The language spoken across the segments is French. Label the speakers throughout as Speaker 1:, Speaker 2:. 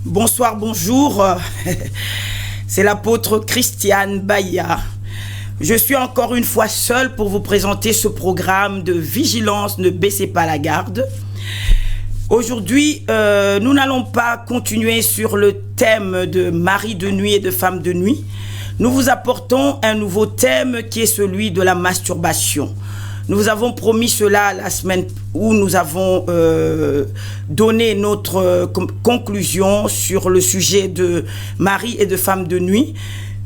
Speaker 1: Bonsoir, bonjour. C'est l'apôtre Christiane Baya. Je suis encore une fois seule pour vous présenter ce programme de vigilance, ne baissez pas la garde. Aujourd'hui, nous n'allons pas continuer sur le thème de mari de nuit et de femme de nuit. Nous vous apportons un nouveau thème qui est celui de la masturbation. Nous vous avons promis cela la semaine où nous avons donné notre conclusion sur le sujet de mari et de femme de nuit.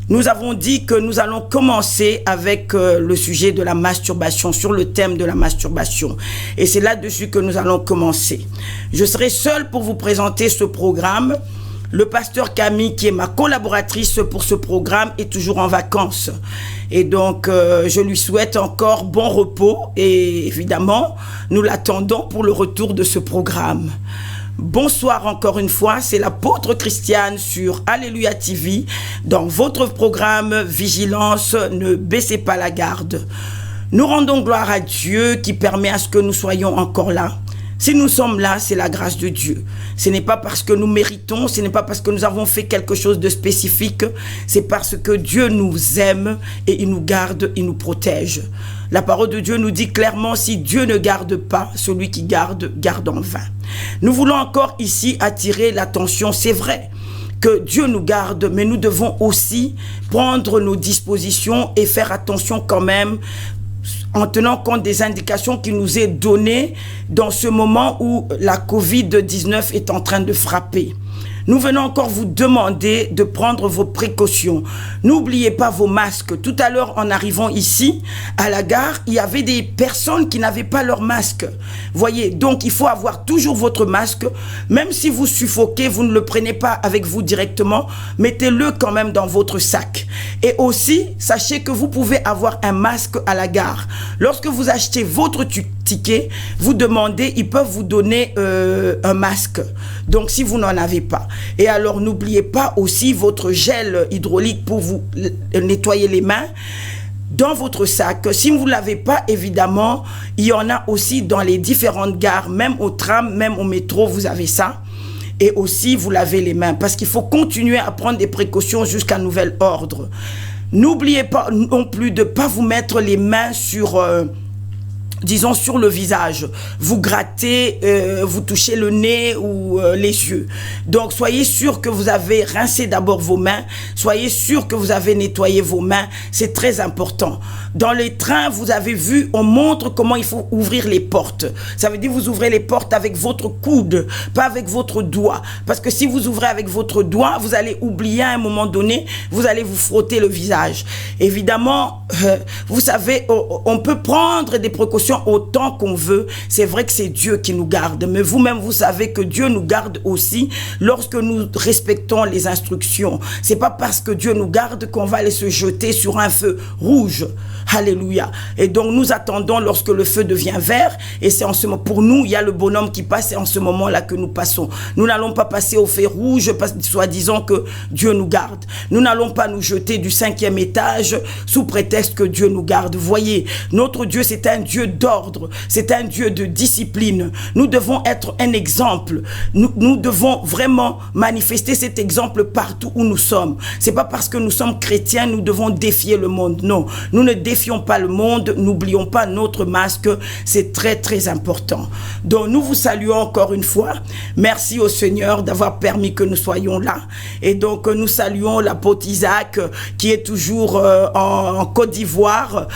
Speaker 1: Nous avons dit que nous allons commencer avec le sujet de la masturbation, sur le thème de la masturbation. Et c'est là-dessus que nous allons commencer. Je serai seule pour vous présenter ce programme. Le pasteur Camille, qui est ma collaboratrice pour ce programme, est toujours en vacances. Et donc, je lui souhaite encore bon repos. Et évidemment, nous l'attendons pour le retour de ce programme. Bonsoir encore une fois, c'est l'apôtre Christiane sur Alléluia TV. Dans votre programme Vigilance, ne baissez pas la garde. Nous rendons gloire à Dieu qui permet à ce que nous soyons encore là. Si nous sommes là, c'est la grâce de Dieu. Ce n'est pas parce que nous méritons, ce n'est pas parce que nous avons fait quelque chose de spécifique, c'est parce que Dieu nous aime et il nous garde, il nous protège. La parole de Dieu nous dit clairement, si Dieu ne garde pas, celui qui garde, garde en vain. Nous voulons encore ici attirer l'attention, c'est vrai que Dieu nous garde, mais nous devons aussi prendre nos dispositions et faire attention quand même en tenant compte des indications qui nous est données dans ce moment où la COVID-19 est en train de frapper. Nous venons encore vous demander de prendre vos précautions. N'oubliez pas vos masques. Tout à l'heure, en arrivant ici, à la gare, il y avait des personnes qui n'avaient pas leur masque. Voyez, donc il faut avoir toujours votre masque. Même si vous suffoquez, vous ne le prenez pas avec vous directement. Mettez-le quand même dans votre sac. Et aussi, sachez que vous pouvez avoir un masque à la gare. Lorsque vous achetez votre ticket, vous demandez, ils peuvent vous donner un masque. Donc, si vous n'en avez pas. Et alors, n'oubliez pas aussi votre gel hydraulique pour vous nettoyer les mains dans votre sac. Si vous ne l'avez pas, évidemment, il y en a aussi dans les différentes gares, même au tram, même au métro, vous avez ça. Et aussi, vous lavez les mains parce qu'il faut continuer à prendre des précautions jusqu'à nouvel ordre. N'oubliez pas non plus de ne pas vous mettre les mains sur disons sur le visage, vous grattez, vous touchez le nez ou les yeux. Donc soyez sûr que vous avez rincé d'abord vos mains, soyez sûr que vous avez nettoyé vos mains, c'est très important. Dans les trains, vous avez vu, on montre comment il faut ouvrir les portes. Ça veut dire vous ouvrez les portes avec votre coude, pas avec votre doigt. Parce que si vous ouvrez avec votre doigt, vous allez oublier à un moment donné, vous allez vous frotter le visage. Évidemment, vous savez, on peut prendre des précautions autant qu'on veut. C'est vrai que c'est Dieu qui nous garde, mais vous-même vous savez que Dieu nous garde aussi lorsque nous respectons les instructions. C'est pas parce que Dieu nous garde qu'on va aller se jeter sur un feu rouge. Alléluia. Et donc nous attendons lorsque le feu devient vert, et c'est en ce moment, pour nous il y a le bonhomme qui passe, et en ce moment là que nous passons. Nous n'allons pas passer au feu rouge soi-disant que Dieu nous garde. Nous n'allons pas nous jeter du 5e étage sous prétexte que Dieu nous garde. Voyez, notre Dieu c'est un Dieu d'ordre, c'est un Dieu de discipline. Nous devons être un exemple. Nous devons vraiment manifester cet exemple partout où nous sommes. C'est pas parce que nous sommes chrétiens nous devons défier le monde. Non, nous ne défions pas le monde, n'oublions pas notre masque, c'est très très important. Donc nous vous saluons encore une fois. Merci au Seigneur d'avoir permis que nous soyons là. Et donc nous saluons l'apôtre Isaac qui est toujours en Côte d'Ivoire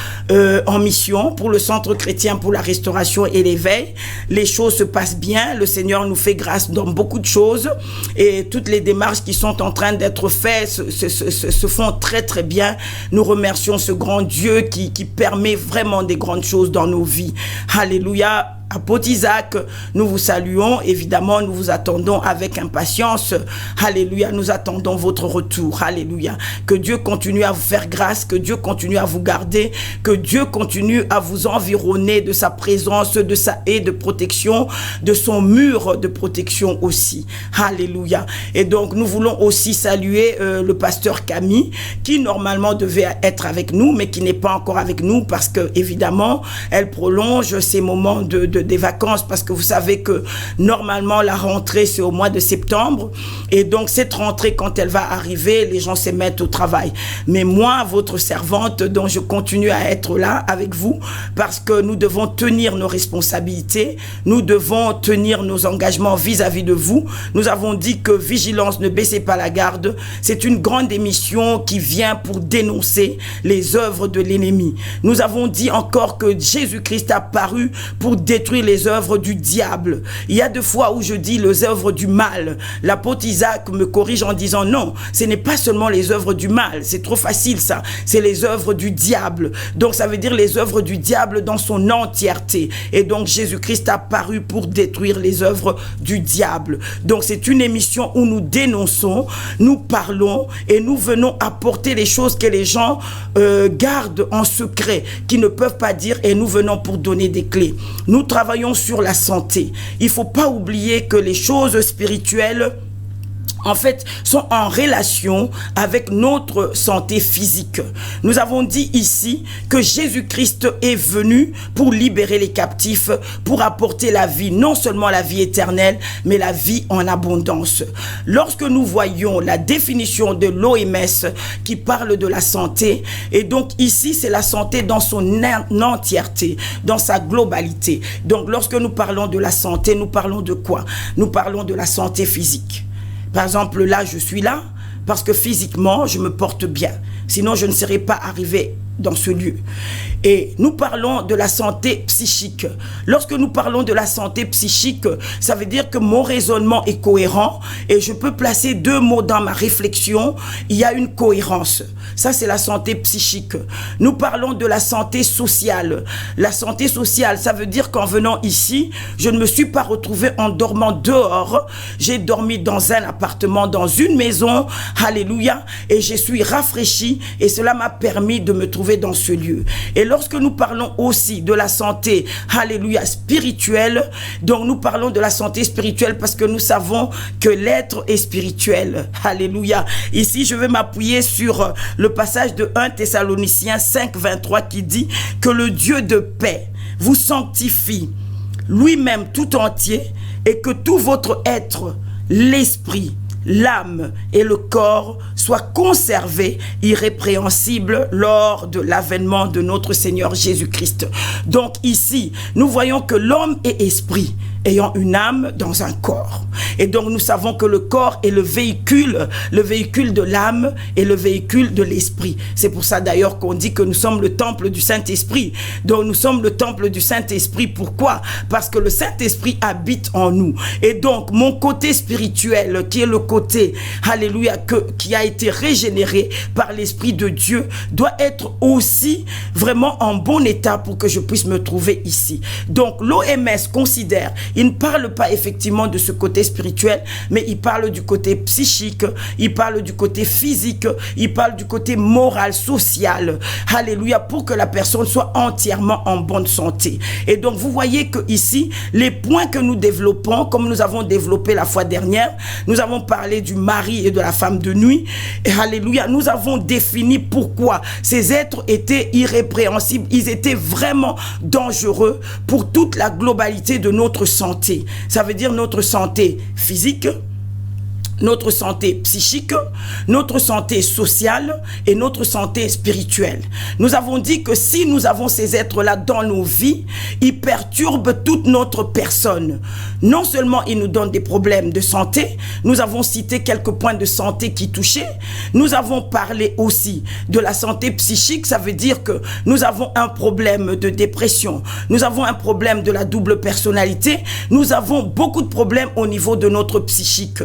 Speaker 1: en mission pour le Centre chrétien pour la restauration et l'éveil. Les choses se passent bien, le Seigneur nous fait grâce dans beaucoup de choses et toutes les démarches qui sont en train d'être faites se font très très bien. Nous remercions ce grand Dieu qui permet vraiment des grandes choses dans nos vies. Alléluia. Apôtre Isaac, nous vous saluons, évidemment, nous vous attendons avec impatience. Alléluia, nous attendons votre retour. Alléluia. Que Dieu continue à vous faire grâce, que Dieu continue à vous garder, que Dieu continue à vous environner de sa présence, de sa haie de protection, de son mur de protection aussi. Alléluia. Et donc, nous voulons aussi saluer le pasteur Camille, qui normalement devait être avec nous, mais qui n'est pas encore avec nous parce que, évidemment, elle prolonge ces moments de des vacances parce que vous savez que normalement la rentrée c'est au mois de septembre et donc cette rentrée quand elle va arriver, les gens se mettent au travail. Mais moi, votre servante, dont je continue à être là avec vous parce que nous devons tenir nos responsabilités, nous devons tenir nos engagements vis-à-vis de vous. Nous avons dit que Vigilance, ne baissez pas la garde. C'est une grande émission qui vient pour dénoncer les œuvres de l'ennemi. Nous avons dit encore que Jésus-Christ a paru pour détruire les œuvres du diable. Il y a deux fois où je dis les œuvres du mal. L'apôtre Isaac me corrige en disant non, ce n'est pas seulement les œuvres du mal, c'est trop facile ça, c'est les œuvres du diable. Donc ça veut dire les œuvres du diable dans son entièreté. Et donc Jésus-Christ a paru pour détruire les œuvres du diable. Donc c'est une émission où nous dénonçons, nous parlons et nous venons apporter les choses que les gens gardent en secret, qui ne peuvent pas dire, et nous venons pour donner des clés. Nous travaillons sur la santé. Il ne faut pas oublier que les choses spirituelles en fait, sont en relation avec notre santé physique. Nous avons dit ici que Jésus-Christ est venu pour libérer les captifs, pour apporter la vie, non seulement la vie éternelle, mais la vie en abondance. Lorsque nous voyons la définition de l'OMS qui parle de la santé, et donc ici, c'est la santé dans son entièreté, dans sa globalité. Donc, lorsque nous parlons de la santé, nous parlons de quoi? Nous parlons de la santé physique. Par exemple, là, je suis là parce que physiquement, je me porte bien. Sinon, je ne serais pas arrivé dans ce lieu. Et nous parlons de la santé psychique. Lorsque nous parlons de la santé psychique, ça veut dire que mon raisonnement est cohérent et je peux placer deux mots dans ma réflexion. Il y a une cohérence. Ça, c'est la santé psychique. Nous parlons de la santé sociale. La santé sociale, ça veut dire qu'en venant ici, je ne me suis pas retrouvé en dormant dehors. J'ai dormi dans un appartement, dans une maison. Alléluia. Et je suis rafraîchi et cela m'a permis de me trouver dans ce lieu. Et lorsque nous parlons aussi de la santé, alléluia, spirituelle, donc nous parlons de la santé spirituelle parce que nous savons que l'être est spirituel. Alléluia. Ici, je vais m'appuyer sur le passage de 1 Thessaloniciens 5, 23 qui dit que le Dieu de paix vous sanctifie lui-même tout entier et que tout votre être, l'esprit, l'âme et le corps soient conservés irrépréhensibles lors de l'avènement de notre Seigneur Jésus-Christ. Donc ici, nous voyons que l'homme est esprit, ayant une âme dans un corps. Et donc nous savons que le corps est le véhicule de l'âme et le véhicule de l'esprit. C'est pour ça d'ailleurs qu'on dit que nous sommes le temple du Saint-Esprit. Donc nous sommes le temple du Saint-Esprit. Pourquoi? Parce que le Saint-Esprit habite en nous. Et donc mon côté spirituel, qui est le côté, alléluia, qui a été régénéré par l'Esprit de Dieu, doit être aussi vraiment en bon état pour que je puisse me trouver ici. Donc l'OMS considère, il ne parle pas effectivement de ce côté spirituel, mais il parle du côté psychique, il parle du côté physique, il parle du côté moral, social, alléluia, pour que la personne soit entièrement en bonne santé. Et donc vous voyez que ici, les points que nous développons, comme nous avons développé la fois dernière, nous avons parlé du mari et de la femme de nuit, et alléluia, nous avons défini pourquoi ces êtres étaient irrépréhensibles, ils étaient vraiment dangereux pour toute la globalité de notre santé. Ça veut dire notre santé physique, notre santé psychique, notre santé sociale et notre santé spirituelle. Nous avons dit que si nous avons ces êtres-là dans nos vies, ils perturbent toute notre personne. Non seulement ils nous donnent des problèmes de santé, nous avons cité quelques points de santé qui touchaient, nous avons parlé aussi de la santé psychique, ça veut dire que nous avons un problème de dépression, nous avons un problème de la double personnalité, nous avons beaucoup de problèmes au niveau de notre psychique.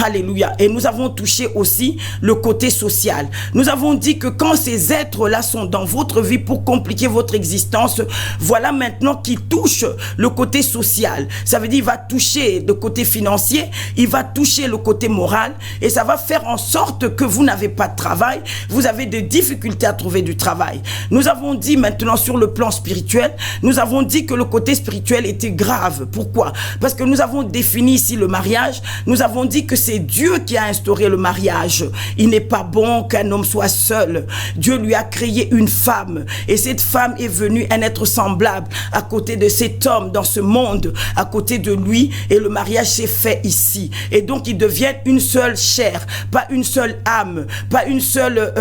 Speaker 1: Alléluia. Et nous avons touché aussi le côté social. Nous avons dit que quand ces êtres-là sont dans votre vie pour compliquer votre existence, voilà maintenant qu'ils touchent le côté social. Ça veut dire qu'il va toucher le côté financier, il va toucher le côté moral et ça va faire en sorte que vous n'avez pas de travail, vous avez des difficultés à trouver du travail. Nous avons dit maintenant sur le plan spirituel, nous avons dit que le côté spirituel était grave. Pourquoi? Parce que nous avons défini ici le mariage, nous avons dit que c'est Dieu qui a instauré le mariage. Il n'est pas bon qu'un homme soit seul. Dieu lui a créé une femme et cette femme est venue un être semblable à côté de cet homme dans ce monde, à côté de lui, et le mariage s'est fait ici. Et donc ils deviennent une seule chair, pas une seule âme, pas une seule,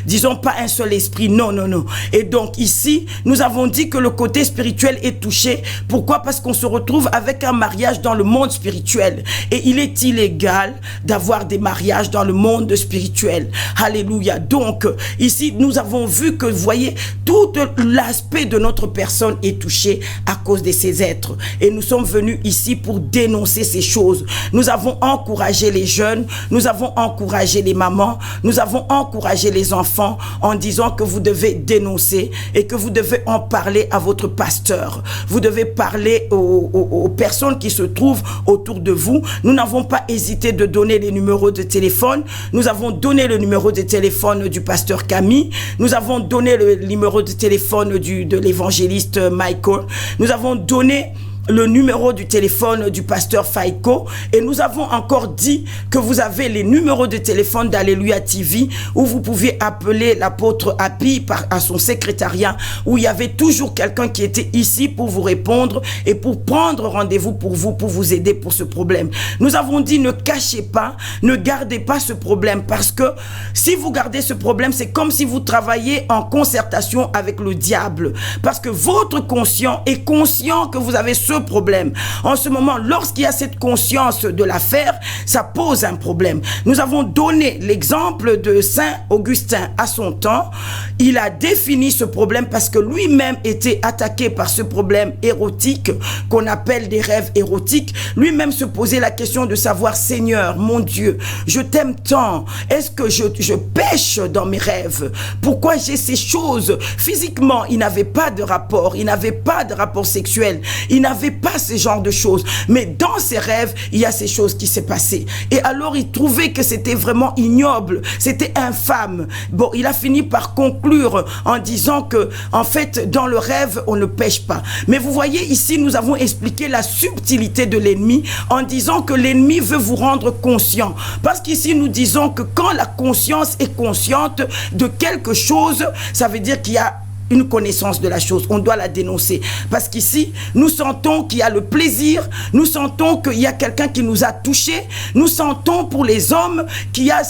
Speaker 1: disons pas un seul esprit. Non, non, non. Et donc ici, nous avons dit que le côté spirituel est touché. Pourquoi? Parce qu'on se retrouve avec un mariage dans le monde spirituel. Et il est illégal d'avoir des mariages dans le monde spirituel. Alléluia. Donc, ici, nous avons vu que, vous voyez, tout l'aspect de notre personne est touché à cause de ces êtres. Et nous sommes venus ici pour dénoncer ces choses. Nous avons encouragé les jeunes, nous avons encouragé les mamans, nous avons encouragé les enfants en disant que vous devez dénoncer et que vous devez en parler à votre pasteur. Vous devez parler aux personnes qui se trouvent autour de vous. Nous n'avons pas hésité de donner les numéros de téléphone. Nous avons donné le numéro de téléphone du pasteur Camille. Nous avons donné le numéro de téléphone de l'évangéliste Michael. Nous avons donné le numéro du téléphone du pasteur Faiko, et nous avons encore dit que vous avez les numéros de téléphone d'Alléluia TV où vous pouviez appeler l'apôtre Happy à son secrétariat, où il y avait toujours quelqu'un qui était ici pour vous répondre et pour prendre rendez-vous pour vous aider pour ce problème. Nous avons dit ne cachez pas, ne gardez pas ce problème, parce que si vous gardez ce problème, c'est comme si vous travaillez en concertation avec le diable, parce que votre conscient est conscient que vous avez ce problème. En ce moment, lorsqu'il y a cette conscience de l'affaire, ça pose un problème. Nous avons donné l'exemple de Saint Augustin à son temps. Il a défini ce problème parce que lui-même était attaqué par ce problème érotique qu'on appelle des rêves érotiques. Lui-même se posait la question de savoir, Seigneur, mon Dieu, je t'aime tant. Est-ce que je pêche dans mes rêves? Pourquoi j'ai ces choses? Physiquement, il n'avait pas de rapport. Il n'avait pas de rapport sexuel. Il n'avait pas ce genre de choses, mais dans ses rêves il y a ces choses qui s'est passées, et alors il trouvait que c'était vraiment ignoble, c'était infâme. Bon, il a fini par conclure en disant que en fait dans le rêve on ne pêche pas. Mais vous voyez ici, nous avons expliqué la subtilité de l'ennemi en disant que l'ennemi veut vous rendre conscient, parce qu'ici nous disons que quand la conscience est consciente de quelque chose, ça veut dire qu'il y a une connaissance de la chose, on doit la dénoncer, parce qu'ici nous sentons qu'il y a le plaisir, nous sentons qu'il y a quelqu'un qui nous a touchés, nous sentons pour les hommes qu'il y a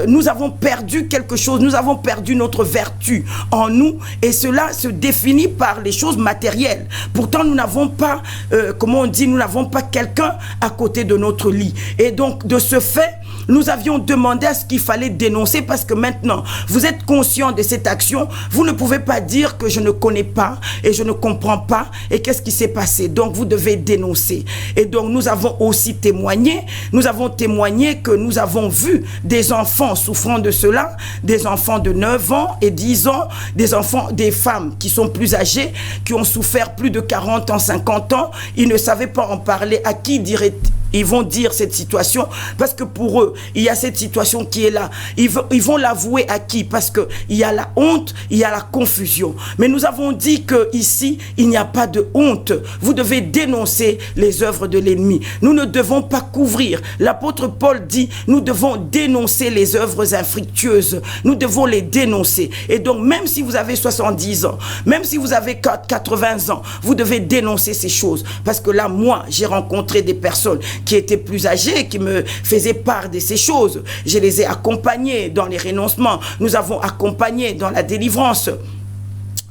Speaker 1: nous avons perdu quelque chose, nous avons perdu notre vertu en nous, et cela se définit par les choses matérielles. Pourtant nous n'avons pas comment on dit, nous n'avons pas quelqu'un à côté de notre lit, et donc de ce fait nous avions demandé à ce qu'il fallait dénoncer, parce que maintenant vous êtes conscient de cette action, vous ne pouvez pas dire que je ne connais pas et je ne comprends pas et qu'est-ce qui s'est passé. Donc vous devez dénoncer. Et donc nous avons aussi témoigné, nous avons témoigné que nous avons vu des enfants souffrant de cela, des enfants de 9 ans et 10 ans, des enfants, des femmes qui sont plus âgées, qui ont souffert plus de 40 ans, 50 ans, ils ne savaient pas en parler. À qui ils vont dire cette situation? Parce que pour eux, il y a cette situation qui est là. Ils vont l'avouer à qui? Parce que il y a la honte, il y a la confusion. Mais nous avons dit que ici, il n'y a pas de honte. Vous devez dénoncer les œuvres de l'ennemi. Nous ne devons pas couvrir. L'apôtre Paul dit, nous devons dénoncer les œuvres infructueuses. Nous devons les dénoncer. Et donc, même si vous avez 70 ans, même si vous avez 80 ans, vous devez dénoncer ces choses. Parce que là, moi, j'ai rencontré des personnes qui étaient plus âgés, qui me faisaient part de ces choses. Je les ai accompagnés dans les renoncements. Nous avons accompagné dans la délivrance.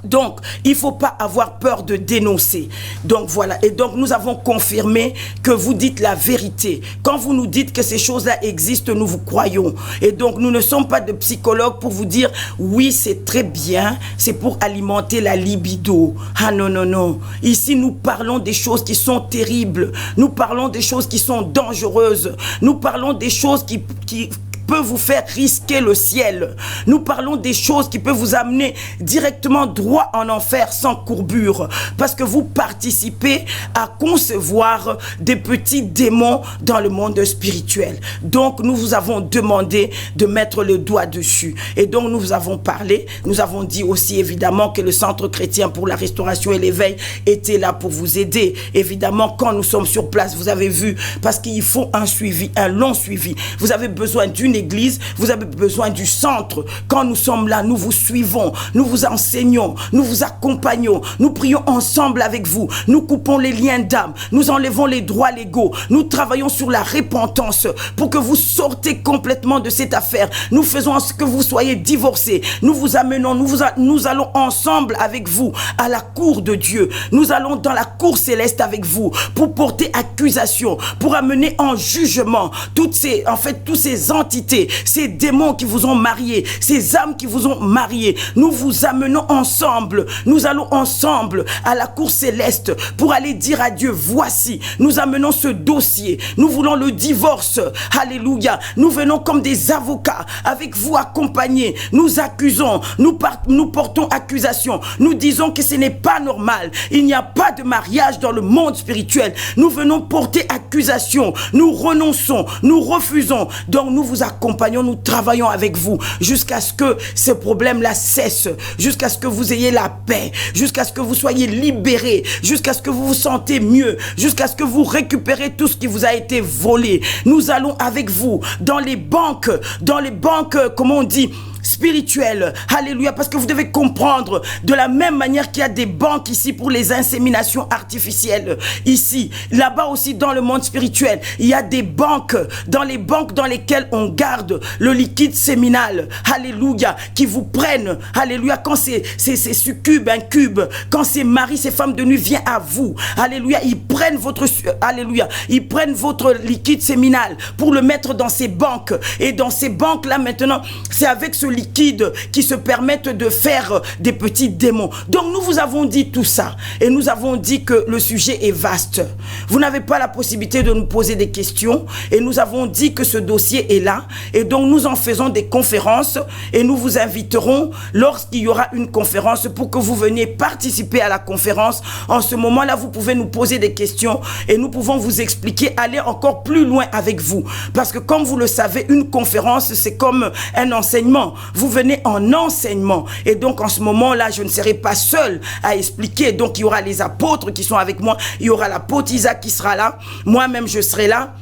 Speaker 1: Donc, il ne faut pas avoir peur de dénoncer. Donc, voilà. Et donc, nous avons confirmé que vous dites la vérité. Quand vous nous dites que ces choses-là existent, nous vous croyons. Et donc, nous ne sommes pas de psychologues pour vous dire, oui, c'est très bien, c'est pour alimenter la libido. Ah non, non, non. Ici, nous parlons des choses qui sont terribles. Nous parlons des choses qui sont dangereuses. Nous parlons des choses qui peut vous faire risquer le ciel. Nous parlons des choses qui peuvent vous amener directement droit en enfer sans courbure, parce que vous participez à concevoir des petits démons dans le monde spirituel. Donc nous vous avons demandé de mettre le doigt dessus, et donc nous vous avons parlé. Nous avons dit aussi évidemment que le Centre chrétien pour la restauration et l'éveil était là pour vous aider. Évidemment, quand nous sommes sur place, vous avez vu, parce qu'il faut un suivi, un long suivi. Vous avez besoin d'une église, vous avez besoin du centre. Quand nous sommes là, nous vous suivons, nous vous enseignons, nous vous accompagnons, nous prions ensemble avec vous, nous coupons les liens d'âme, nous enlevons les droits légaux, nous travaillons sur la repentance pour que vous sortez complètement de cette affaire. Nous faisons en ce que vous soyez divorcés, nous vous amenons, nous allons ensemble avec vous à la cour de Dieu. Nous allons dans la cour céleste avec vous pour porter accusation, pour amener en jugement toutes ces entités, ces démons qui vous ont mariés, ces âmes qui vous ont mariés. Nous vous amenons ensemble, nous allons ensemble à la cour céleste pour aller dire à Dieu, voici, nous amenons ce dossier, nous voulons le divorce, alléluia. Nous venons comme des avocats avec vous accompagnés, nous accusons, nous portons accusation, nous disons que ce n'est pas normal, il n'y a pas de mariage dans le monde spirituel. Nous venons porter accusation, nous renonçons, nous refusons. Donc nous vous accompagnons, nous travaillons avec vous jusqu'à ce que ce problème-là cesse, jusqu'à ce que vous ayez la paix, jusqu'à ce que vous soyez libérés, jusqu'à ce que vous vous sentez mieux, jusqu'à ce que vous récupérez tout ce qui vous a été volé. Nous allons avec vous dans les banques, comment on dit, spirituelle, alléluia, parce que vous devez comprendre, de la même manière qu'il y a des banques ici pour les inséminations artificielles, ici, là-bas aussi dans le monde spirituel, il y a des banques, dans lesquelles on garde le liquide séminal, alléluia, qui vous prennent, alléluia, quand c'est succube, incube, quand ces maris, ces femmes de nuit viennent à vous, alléluia, ils prennent votre liquide séminal pour le mettre dans ces banques, et dans ces banques-là maintenant, c'est avec ce liquide qui se permettent de faire des petits démons. Donc nous vous avons dit tout ça, et nous avons dit que le sujet est vaste. Vous n'avez pas la possibilité de nous poser des questions, et nous avons dit que ce dossier est là, et donc nous en faisons des conférences, et nous vous inviterons lorsqu'il y aura une conférence pour que vous veniez participer à la conférence. En ce moment-là, vous pouvez nous poser des questions, et nous pouvons vous expliquer, aller encore plus loin avec vous, parce que comme vous le savez, une conférence, c'est comme un enseignement. Vous venez en enseignement, et donc en ce moment-là, je ne serai pas seul à expliquer. Donc il y aura les apôtres qui sont avec moi, il y aura l'apôtre Isaac qui sera là, moi-même je serai là,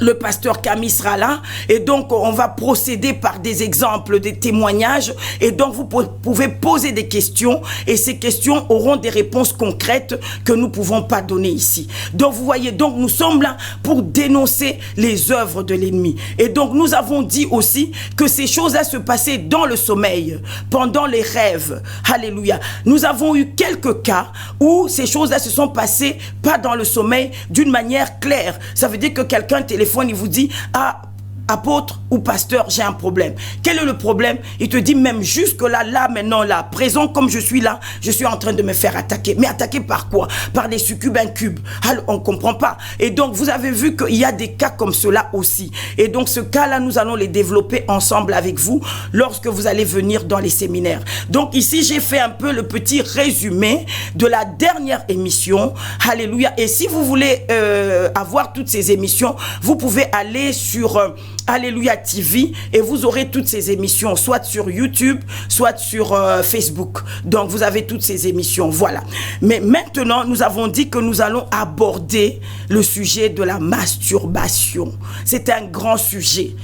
Speaker 1: le pasteur Camille sera là, et donc on va procéder par des exemples, des témoignages, et donc vous pouvez poser des questions, et ces questions auront des réponses concrètes que nous ne pouvons pas donner ici. Donc vous voyez, donc nous sommes là pour dénoncer les œuvres de l'ennemi, et donc nous avons dit aussi que ces choses-là se passaient dans le sommeil, pendant les rêves, alléluia. Nous avons eu quelques cas où ces choses-là se sont passées pas dans le sommeil, d'une manière claire. Ça veut dire que quelqu'un téléphone, il vous dit, ah, apôtre ou pasteur, j'ai un problème. Quel est le problème? Il te dit, même jusque là, maintenant, là, présent comme je suis là, je suis en train de me faire attaquer. Mais attaquer par quoi? Par des succubes incubes. Alors, on ne comprend pas. Et donc, vous avez vu qu'il y a des cas comme cela aussi. Et donc, ce cas-là, nous allons les développer ensemble avec vous lorsque vous allez venir dans les séminaires. Donc, ici, j'ai fait un peu le petit résumé de la dernière émission. Alléluia. Et si vous voulez avoir toutes ces émissions, vous pouvez aller sur Alléluia TV, et vous aurez toutes ces émissions, soit sur YouTube, soit sur Facebook. Donc vous avez toutes ces émissions, voilà. Mais maintenant, nous avons dit que nous allons aborder le sujet de la masturbation. C'est un grand sujet.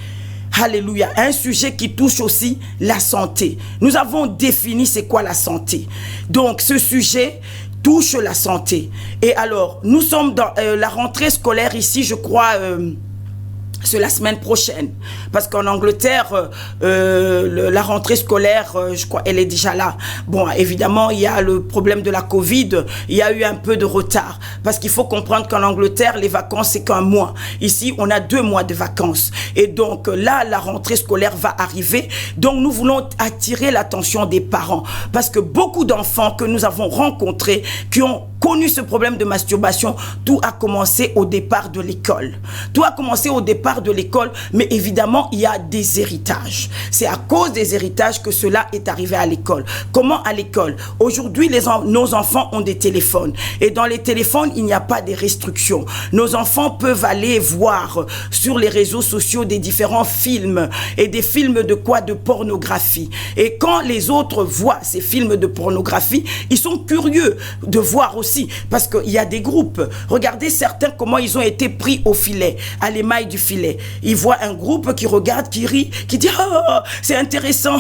Speaker 1: Alléluia, un sujet qui touche aussi la santé. Nous avons défini c'est quoi la santé. Donc ce sujet touche la santé. Et alors, nous sommes dans la rentrée scolaire ici, je crois... c'est la semaine prochaine, parce qu'en Angleterre, la rentrée scolaire, je crois, elle est déjà là. Bon, évidemment, il y a le problème de la Covid, il y a eu un peu de retard, parce qu'il faut comprendre qu'en Angleterre, les vacances, c'est qu'un mois. Ici, on a 2 mois de vacances. Et donc, là, la rentrée scolaire va arriver. Donc, nous voulons attirer l'attention des parents, parce que beaucoup d'enfants que nous avons rencontrés, qui ont connu ce problème de masturbation, tout a commencé au départ de l'école. Tout a commencé au départ de l'école, mais évidemment, il y a des héritages. C'est à cause des héritages que cela est arrivé à l'école. Comment à l'école? Aujourd'hui, nos enfants ont des téléphones. Et dans les téléphones, il n'y a pas de restrictions. Nos enfants peuvent aller voir sur les réseaux sociaux des différents films. Et des films de quoi? De pornographie. Et quand les autres voient ces films de pornographie, ils sont curieux de voir aussi, parce qu'il y a des groupes. Regardez certains comment ils ont été pris au filet, à l'émail du filet. Ils voient un groupe qui regarde, qui rit, qui dit ah, c'est intéressant,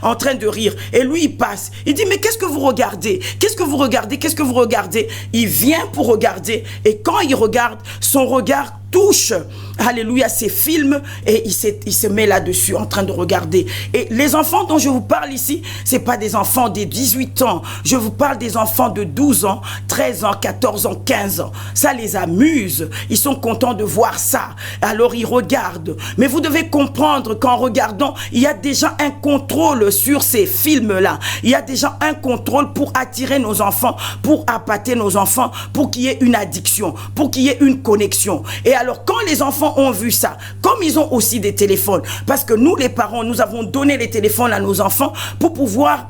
Speaker 1: en train de rire. Et lui il passe, il dit mais qu'est-ce que vous regardez? Qu'est-ce que vous regardez? Qu'est-ce que vous regardez? Il vient pour regarder, et quand il regarde, son regard touche, alléluia, ces films, et il se met là-dessus en train de regarder. Et les enfants dont je vous parle ici, c'est pas des enfants de 18 ans, je vous parle des enfants de 12 ans, 13 ans, 14 ans, 15 ans. Ça les amuse, ils sont contents de voir ça, alors ils regardent. Mais vous devez comprendre qu'en regardant, il y a déjà un contrôle sur ces films-là. Il y a déjà un contrôle pour attirer nos enfants, pour appâter nos enfants, pour qu'il y ait une addiction, pour qu'il y ait une connexion. Et alors, quand les enfants ont vu ça, comme ils ont aussi des téléphones, parce que nous, les parents, nous avons donné les téléphones à nos enfants pour pouvoir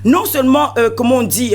Speaker 1: non seulement, comment on dit,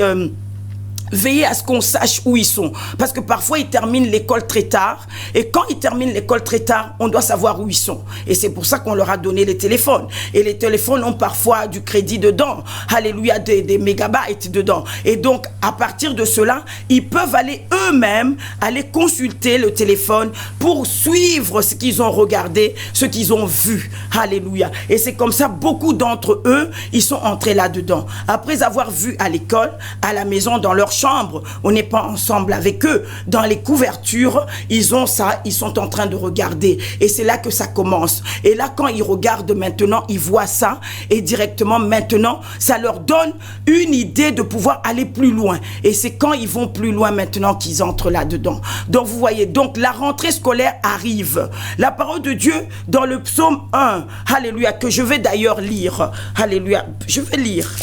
Speaker 1: veiller à ce qu'on sache où ils sont. Parce que parfois, ils terminent l'école très tard. Et quand ils terminent l'école très tard, on doit savoir où ils sont. Et c'est pour ça qu'on leur a donné les téléphones. Et les téléphones ont parfois du crédit dedans. Alléluia, des mégabytes dedans. Et donc, à partir de cela, ils peuvent aller eux-mêmes, aller consulter le téléphone pour suivre ce qu'ils ont regardé, ce qu'ils ont vu. Alléluia. Et c'est comme ça, beaucoup d'entre eux, ils sont entrés là-dedans. Après avoir vu à l'école, à la maison, dans leur chambre, on n'est pas ensemble avec eux. Dans les couvertures, ils ont ça, ils sont en train de regarder. Et c'est là que ça commence. Et là, quand ils regardent maintenant, ils voient ça. Et directement, maintenant, ça leur donne une idée de pouvoir aller plus loin. Et c'est quand ils vont plus loin maintenant qu'ils entrent là-dedans. Donc, vous voyez, donc la rentrée scolaire arrive. La parole de Dieu dans le psaume 1, alléluia, que je vais d'ailleurs lire. Alléluia, je vais lire.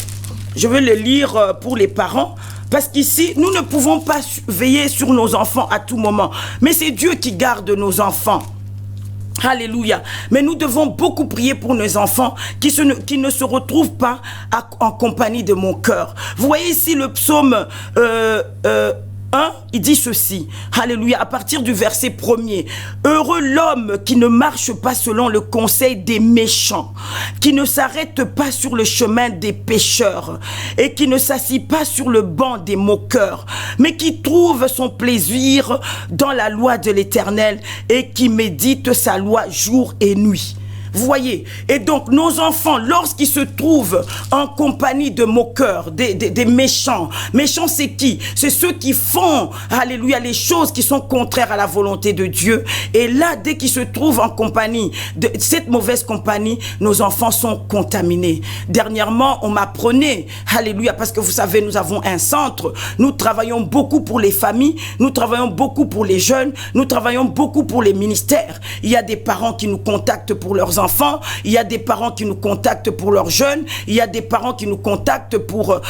Speaker 1: Je vais le lire pour les parents. Parce qu'ici, nous ne pouvons pas veiller sur nos enfants à tout moment. Mais c'est Dieu qui garde nos enfants. Alléluia. Mais nous devons beaucoup prier pour nos enfants qui ne se retrouvent pas en compagnie de mon cœur. Vous voyez ici le psaume 1, il dit ceci, alléluia, à partir du verset 1er. Heureux l'homme qui ne marche pas selon le conseil des méchants, qui ne s'arrête pas sur le chemin des pécheurs et qui ne s'assit pas sur le banc des moqueurs, mais qui trouve son plaisir dans la loi de l'Éternel et qui médite sa loi jour et nuit. Vous voyez, et donc nos enfants, lorsqu'ils se trouvent en compagnie de moqueurs, des méchants, méchants c'est qui? C'est ceux qui font, alléluia, les choses qui sont contraires à la volonté de Dieu. Et là, dès qu'ils se trouvent en compagnie de cette mauvaise compagnie, nos enfants sont contaminés. Dernièrement, on m'apprenait, alléluia, parce que vous savez, nous avons un centre, nous travaillons beaucoup pour les familles, nous travaillons beaucoup pour les jeunes, nous travaillons beaucoup pour les ministères. Il y a des parents qui nous contactent pour leurs enfants, il y a des parents qui nous contactent pour leurs jeunes, il y a des parents qui nous contactent pour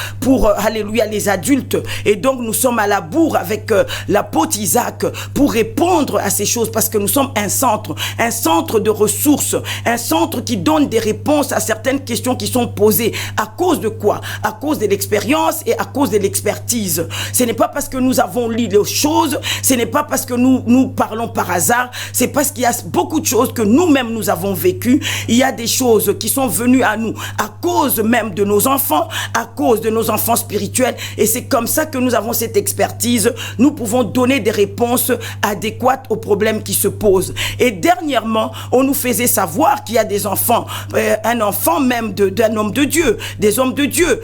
Speaker 1: alléluia, les adultes. Et donc, nous sommes à la bourre avec l'apôtre Isaac pour répondre à ces choses parce que nous sommes un centre de ressources, un centre qui donne des réponses à certaines questions qui sont posées. À cause de quoi? À cause de l'expérience et à cause de l'expertise. Ce n'est pas parce que nous avons lu les choses, ce n'est pas parce que nous parlons par hasard, c'est parce qu'il y a beaucoup de choses que nous-mêmes nous avons vécues. Il y a des choses qui sont venues à nous à cause même de nos enfants, à cause de nos enfants spirituels. Et c'est comme ça que nous avons cette expertise. Nous pouvons donner des réponses adéquates aux problèmes qui se posent. Et dernièrement, on nous faisait savoir qu'il y a des enfants, un enfant même d'un homme de Dieu, des hommes de Dieu,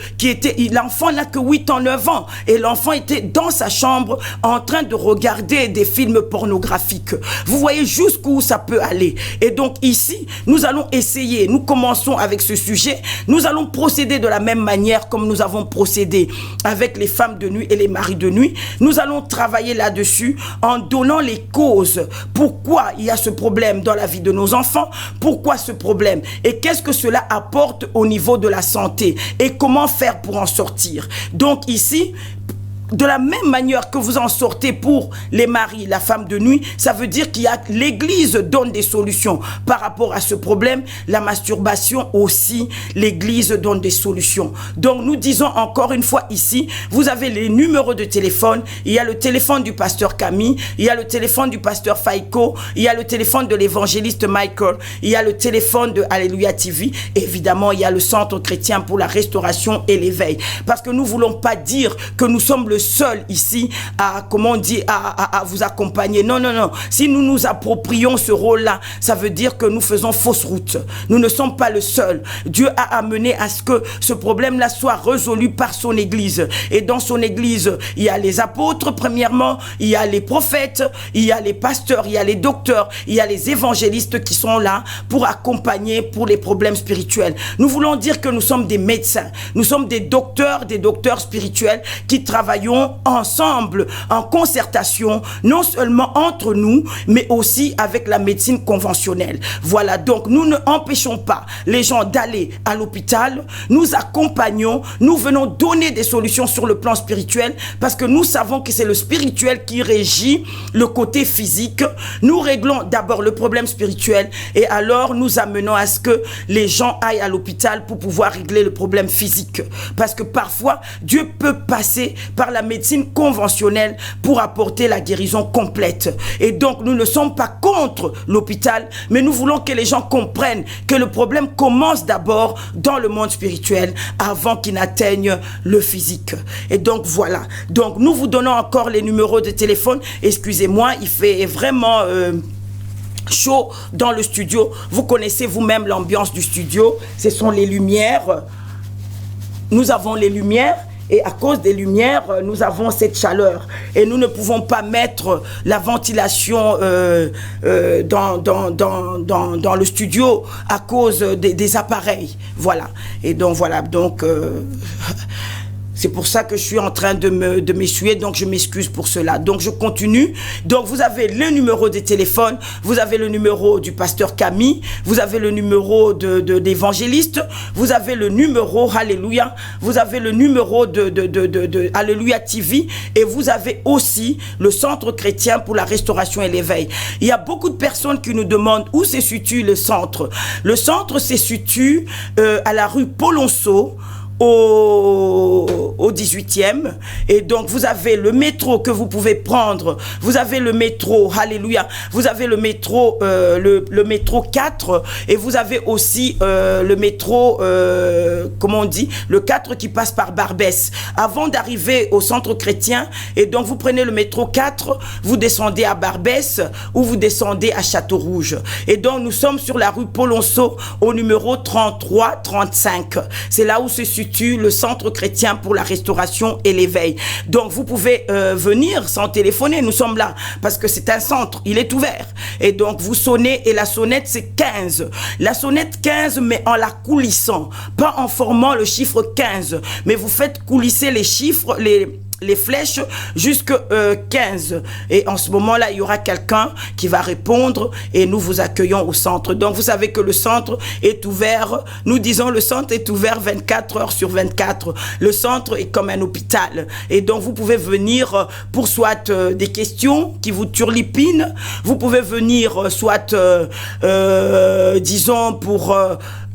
Speaker 1: l'enfant n'a que 8 ans, 9 ans. Et l'enfant était dans sa chambre en train de regarder des films pornographiques. Vous voyez jusqu'où ça peut aller. Et donc ici, nous allons essayer, nous commençons avec ce sujet, nous allons procéder de la même manière comme nous avons procédé avec les femmes de nuit et les maris de nuit. Nous allons travailler là-dessus en donnant les causes. Pourquoi il y a ce problème dans la vie de nos enfants? Pourquoi ce problème? Et qu'est-ce que cela apporte au niveau de la santé? Et comment faire pour en sortir? Donc ici, de la même manière que vous en sortez pour les maris, la femme de nuit, ça veut dire qu'il y a l'Église donne des solutions par rapport à ce problème. La masturbation aussi, l'Église donne des solutions. Donc nous disons encore une fois ici, vous avez les numéros de téléphone. Il y a le téléphone du pasteur Camille, il y a le téléphone du pasteur Faïko, il y a le téléphone de l'évangéliste Michael, il y a le téléphone de Alléluia TV. Évidemment, il y a le Centre chrétien pour la restauration et l'éveil. Parce que nous ne voulons pas dire que nous sommes le seul ici à, comment on dit, à vous accompagner. Non, non, non. Si nous nous approprions ce rôle-là, ça veut dire que nous faisons fausse route. Nous ne sommes pas le seul. Dieu a amené à ce que ce problème-là soit résolu par son Église. Et dans son Église, il y a les apôtres, premièrement, il y a les prophètes, il y a les pasteurs, il y a les docteurs, il y a les évangélistes qui sont là pour accompagner pour les problèmes spirituels. Nous voulons dire que nous sommes des médecins. Nous sommes des docteurs spirituels qui travaillons ensemble, en concertation, non seulement entre nous, mais aussi avec la médecine conventionnelle. Voilà, donc nous ne empêchons pas les gens d'aller à l'hôpital, nous accompagnons, nous venons donner des solutions sur le plan spirituel, parce que nous savons que c'est le spirituel qui régit le côté physique. Nous réglons d'abord le problème spirituel, et alors nous amenons à ce que les gens aillent à l'hôpital pour pouvoir régler le problème physique. Parce que parfois, Dieu peut passer par la médecine conventionnelle pour apporter la guérison complète. Et donc, nous ne sommes pas contre l'hôpital, mais nous voulons que les gens comprennent que le problème commence d'abord dans le monde spirituel avant qu'il n'atteigne le physique. Et donc, voilà. Donc, nous vous donnons encore les numéros de téléphone. Excusez-moi, il fait vraiment... chaud dans le studio. Vous connaissez vous-même l'ambiance du studio. Ce sont les lumières. Nous avons les lumières. Et à cause des lumières, nous avons cette chaleur. Et nous ne pouvons pas mettre la ventilation dans le studio à cause des appareils. Voilà. Et donc, voilà. Donc... c'est pour ça que je suis en train de m'essuyer, donc je m'excuse pour cela. Donc je continue. Donc vous avez le numéro de téléphone, vous avez le numéro du pasteur Camille, vous avez le numéro de l'évangéliste, vous avez le numéro, alléluia, vous avez le numéro de Alléluia TV, et vous avez aussi le Centre chrétien pour la restauration et l'éveil. Il y a beaucoup de personnes qui nous demandent où se situe le centre. Le centre se situe à la rue Polonceau, au 18e, et donc vous avez le métro que vous pouvez prendre, vous avez le métro, alléluia, vous avez le métro le métro 4, et vous avez aussi le métro comment on dit, le 4 qui passe par Barbès avant d'arriver au centre chrétien. Et donc vous prenez le métro 4, vous descendez à Barbès ou vous descendez à Château-Rouge. Et donc nous sommes sur la rue Polonceau au numéro 33-35. C'est là où se situe le Centre chrétien pour la restauration et l'éveil. Donc vous pouvez venir sans téléphoner, nous sommes là parce que c'est un centre, il est ouvert. Et donc vous sonnez, et la sonnette c'est 15. La sonnette 15, mais en la coulissant, pas en formant le chiffre 15, mais vous faites coulisser les chiffres, les flèches jusque 15. Et en ce moment-là, il y aura quelqu'un qui va répondre et nous vous accueillons au centre. Donc, vous savez que le centre est ouvert. Nous disons le centre est ouvert 24 heures sur 24. Le centre est comme un hôpital. Et donc, vous pouvez venir pour soit des questions qui vous turlupinent. Vous pouvez venir soit, disons, pour...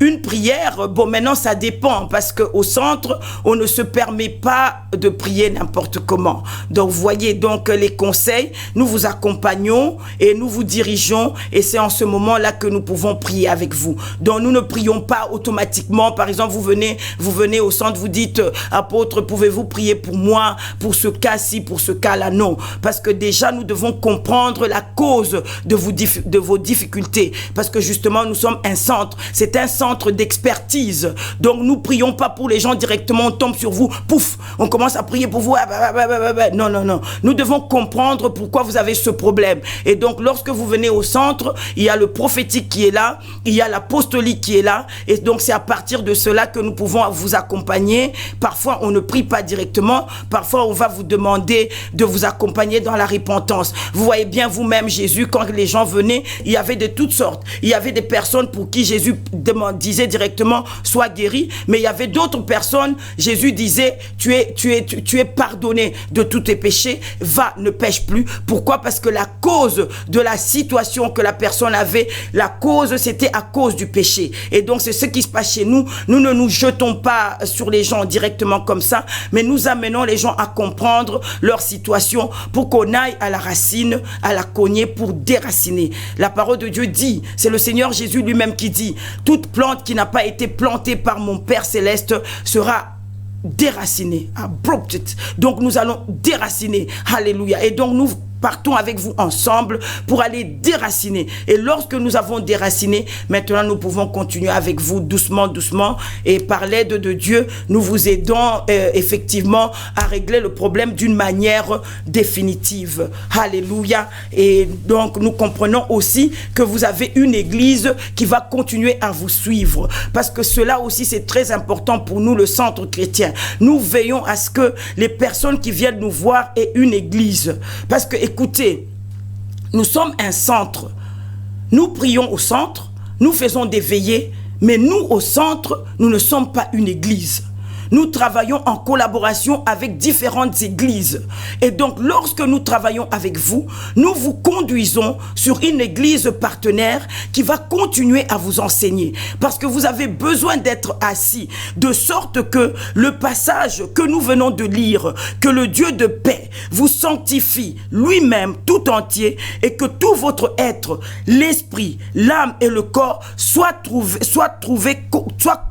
Speaker 1: une prière. Bon, maintenant, ça dépend parce qu'au centre, on ne se permet pas de prier n'importe comment. Donc, vous voyez, donc, les conseils, nous vous accompagnons et nous vous dirigeons, et c'est en ce moment-là que nous pouvons prier avec vous. Donc, nous ne prions pas automatiquement. Par exemple, vous venez au centre, vous dites, apôtre, pouvez-vous prier pour moi, pour ce cas-ci, pour ce cas-là? Non. Parce que déjà, nous devons comprendre la cause de vos difficultés. Parce que justement, nous sommes un centre. C'est un centre d'expertise. Donc nous prions pas pour les gens directement, on tombe sur vous, pouf, on commence à prier pour vous. Non, non, non. Nous devons comprendre pourquoi vous avez ce problème. Et donc lorsque vous venez au centre, il y a le prophétique qui est là, il y a l'apostolique qui est là, et donc c'est à partir de cela que nous pouvons vous accompagner. Parfois on ne prie pas directement, parfois on va vous demander de vous accompagner dans la repentance. Vous voyez bien vous-même Jésus, quand les gens venaient, il y avait de toutes sortes. Il y avait des personnes pour qui Jésus disait directement sois guéri, mais il y avait d'autres personnes, Jésus disait tu es pardonné de tous tes péchés, va, ne pêche plus. Pourquoi? Parce que la cause de la situation que la personne avait, la cause c'était à cause du péché. Et donc c'est ce qui se passe chez nous. Nous ne nous jetons pas sur les gens directement comme ça, mais nous amenons les gens à comprendre leur situation pour qu'on aille à la racine, à la cogner pour déraciner. La parole de Dieu dit, c'est le Seigneur Jésus lui-même qui dit, toute plante qui n'a pas été plantée par mon Père Céleste sera déraciné, abrupted. Donc nous allons déraciner. Alléluia. Et donc nous partons avec vous ensemble pour aller déraciner. Et lorsque nous avons déraciné, maintenant nous pouvons continuer avec vous doucement, doucement. Et par l'aide de Dieu, nous vous aidons effectivement à régler le problème d'une manière définitive. Alléluia. Et donc nous comprenons aussi que vous avez une église qui va continuer à vous suivre. Parce que cela aussi c'est très important pour nous, le centre chrétien. Nous veillons à ce que les personnes qui viennent nous voir aient une église. Parce que écoutez, nous sommes un centre. Nous prions au centre, nous faisons des veillées, mais nous, au centre, nous ne sommes pas une église. Nous travaillons en collaboration avec différentes églises. Et donc, lorsque nous travaillons avec vous, nous vous conduisons sur une église partenaire qui va continuer à vous enseigner. Parce que vous avez besoin d'être assis, de sorte que le passage que nous venons de lire, que le Dieu de paix vous sanctifie lui-même tout entier et que tout votre être, l'esprit, l'âme et le corps soient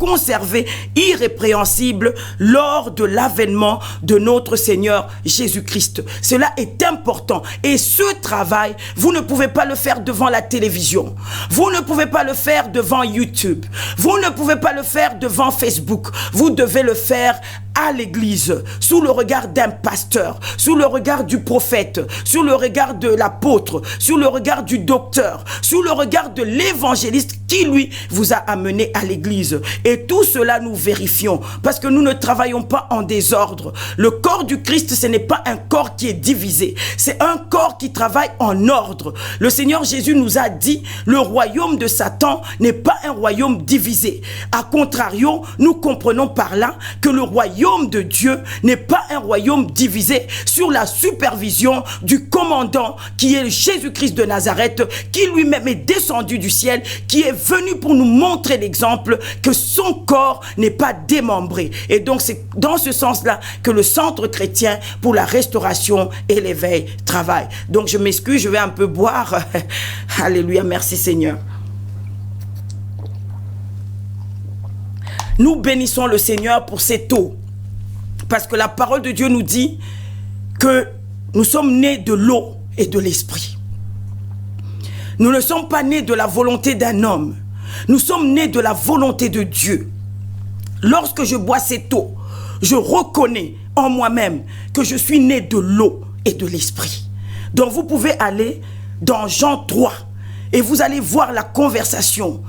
Speaker 1: conservés irrépréhensibles lors de l'avènement de notre Seigneur Jésus-Christ. Cela est important. Et ce travail, vous ne pouvez pas le faire devant la télévision. Vous ne pouvez pas le faire devant YouTube. Vous ne pouvez pas le faire devant Facebook. Vous devez le faire à l'église, sous le regard d'un pasteur, sous le regard du prophète, sous le regard de l'apôtre, sous le regard du docteur, sous le regard de l'évangéliste qui, lui, vous a amené à l'église. Et tout cela, nous vérifions, parce que nous ne travaillons pas en désordre. Le corps du Christ, ce n'est pas un corps qui est divisé. C'est un corps qui travaille en ordre. Le Seigneur Jésus nous a dit, le royaume de Satan n'est pas un royaume divisé. A contrario, nous comprenons par là que le royaume de Dieu n'est pas un royaume divisé sur la supervision du commandant qui est Jésus-Christ de Nazareth, qui lui-même est descendu du ciel, qui est venu pour nous montrer l'exemple que son corps n'est pas démembré. Et donc c'est dans ce sens-là que le centre chrétien pour la restauration et l'éveil travaille. Donc je m'excuse, je vais un peu boire. Alléluia, merci Seigneur. Nous bénissons le Seigneur pour cette eau. Parce que la parole de Dieu nous dit que nous sommes nés de l'eau et de l'esprit. Nous ne sommes pas nés de la volonté d'un homme. Nous sommes nés de la volonté de Dieu. Lorsque je bois cette eau, je reconnais en moi-même que je suis né de l'eau et de l'esprit. Donc vous pouvez aller dans Jean 3 et vous allez voir la conversation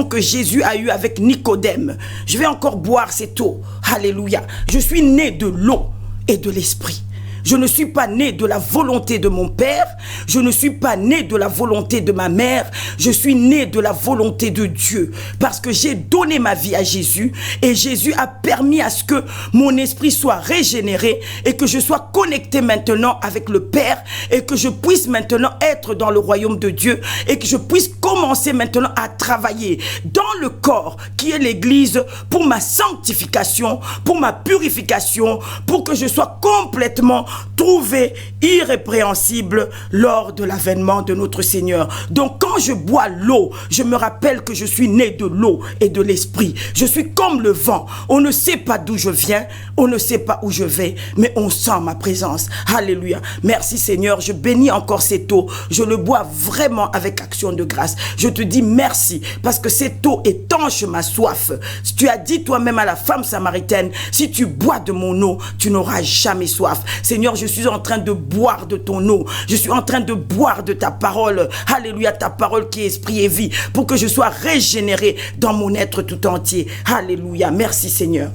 Speaker 1: que Jésus a eue avec Nicodème. Je vais encore boire cette eau. Alléluia. Je suis né de l'eau et de l'esprit. Je ne suis pas né de la volonté de mon père. Je ne suis pas né de la volonté de ma mère. Je suis né de la volonté de Dieu. Parce que j'ai donné ma vie à Jésus. Et Jésus a permis à ce que mon esprit soit régénéré. Et que je sois connecté maintenant avec le Père. Et que je puisse maintenant être dans le royaume de Dieu. Et que je puisse commencer maintenant à travailler dans le corps qui est l'église pour ma sanctification, pour ma purification, pour que je sois complètement trouvé irrépréhensible lors de l'avènement de notre Seigneur. Donc quand je bois l'eau, je me rappelle que je suis né de l'eau et de l'esprit. Je suis comme le vent. On ne sait pas d'où je viens, on ne sait pas où je vais, mais on sent ma présence. Alléluia. Merci Seigneur, je bénis encore cette eau. Je le bois vraiment avec action de grâce. Je te dis merci parce que cette eau étanche ma soif. Tu as dit toi-même à la femme samaritaine, si tu bois de mon eau, tu n'auras jamais soif. Seigneur, je suis en train de boire de ton eau. Je suis en train de boire de ta parole. Alléluia, ta parole qui est esprit et vie, pour que je sois régénéré dans mon être tout entier. Alléluia, merci Seigneur.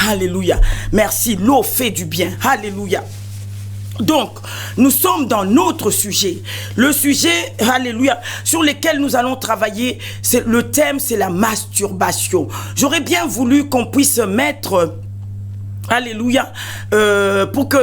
Speaker 1: Alléluia, merci, l'eau fait du bien. Alléluia. Donc, nous sommes dans notre sujet. Le sujet, alléluia, sur lequel nous allons travailler, le thème, c'est la masturbation. J'aurais bien voulu qu'on puisse mettre... Alléluia, pour que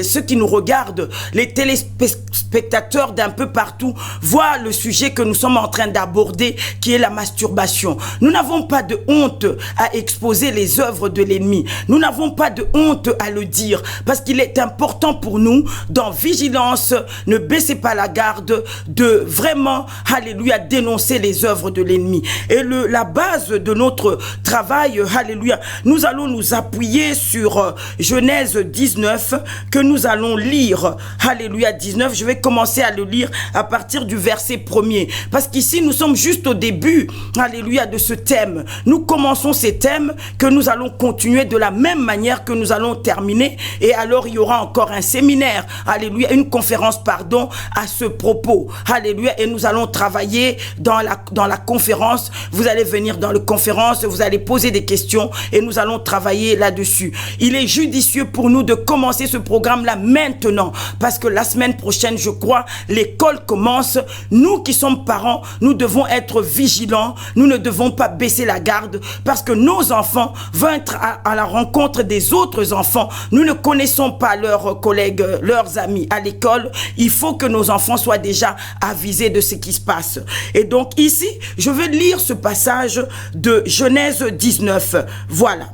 Speaker 1: ceux qui nous regardent, les téléspectateurs d'un peu partout, voient le sujet que nous sommes en train d'aborder, qui est la masturbation. Nous n'avons pas de honte à exposer les œuvres de l'ennemi. Nous n'avons pas de honte à le dire, parce qu'il est important pour nous, dans vigilance, ne baissez pas la garde, de vraiment, alléluia, dénoncer les œuvres de l'ennemi. Et la base de notre travail, alléluia, nous allons nous appuyer sur Genèse 19 que nous allons lire. Alléluia 19, je vais commencer à le lire à partir du verset 1er. Parce qu'ici nous sommes juste au début, alléluia, de ce thème. Nous commençons ces thèmes que nous allons continuer de la même manière que nous allons terminer. Et alors il y aura encore un séminaire, alléluia, une conférence, pardon, à ce propos. Alléluia, et nous allons travailler dans la conférence. Vous allez venir dans la conférence, vous allez poser des questions et nous allons travailler là-dessus. Il est judicieux pour nous de commencer ce programme-là maintenant, parce que la semaine prochaine, je crois, l'école commence. Nous qui sommes parents, nous devons être vigilants, nous ne devons pas baisser la garde, parce que nos enfants vont être à la rencontre des autres enfants. Nous ne connaissons pas leurs collègues, leurs amis à l'école. Il faut que nos enfants soient déjà avisés de ce qui se passe. Et donc ici, je vais lire ce passage de Genèse 19. Voilà.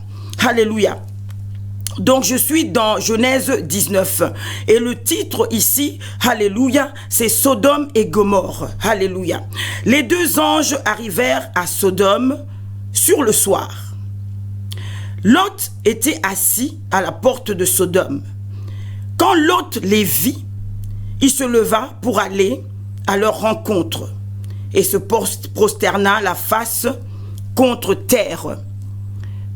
Speaker 1: Alléluia. Donc je suis dans Genèse 19 et le titre ici, alléluia, c'est Sodome et Gomorrhe. Alléluia. Les deux anges arrivèrent à Sodome sur le soir. Lot était assis à la porte de Sodome. Quand Lot les vit, il se leva pour aller à leur rencontre et se prosterna la face contre terre.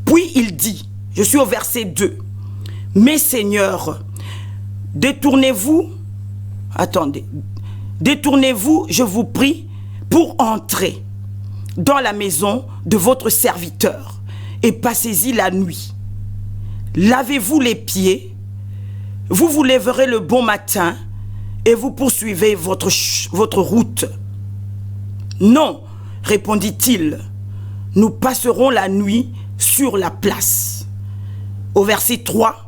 Speaker 1: Puis il dit, je suis au verset 2, « Mes seigneurs, détournez-vous, je vous prie, pour entrer dans la maison de votre serviteur et passez-y la nuit. Lavez-vous les pieds, vous vous lèverez le bon matin et vous poursuivez votre route. » Non, répondit-il, nous passerons la nuit sur la place. Au verset 3,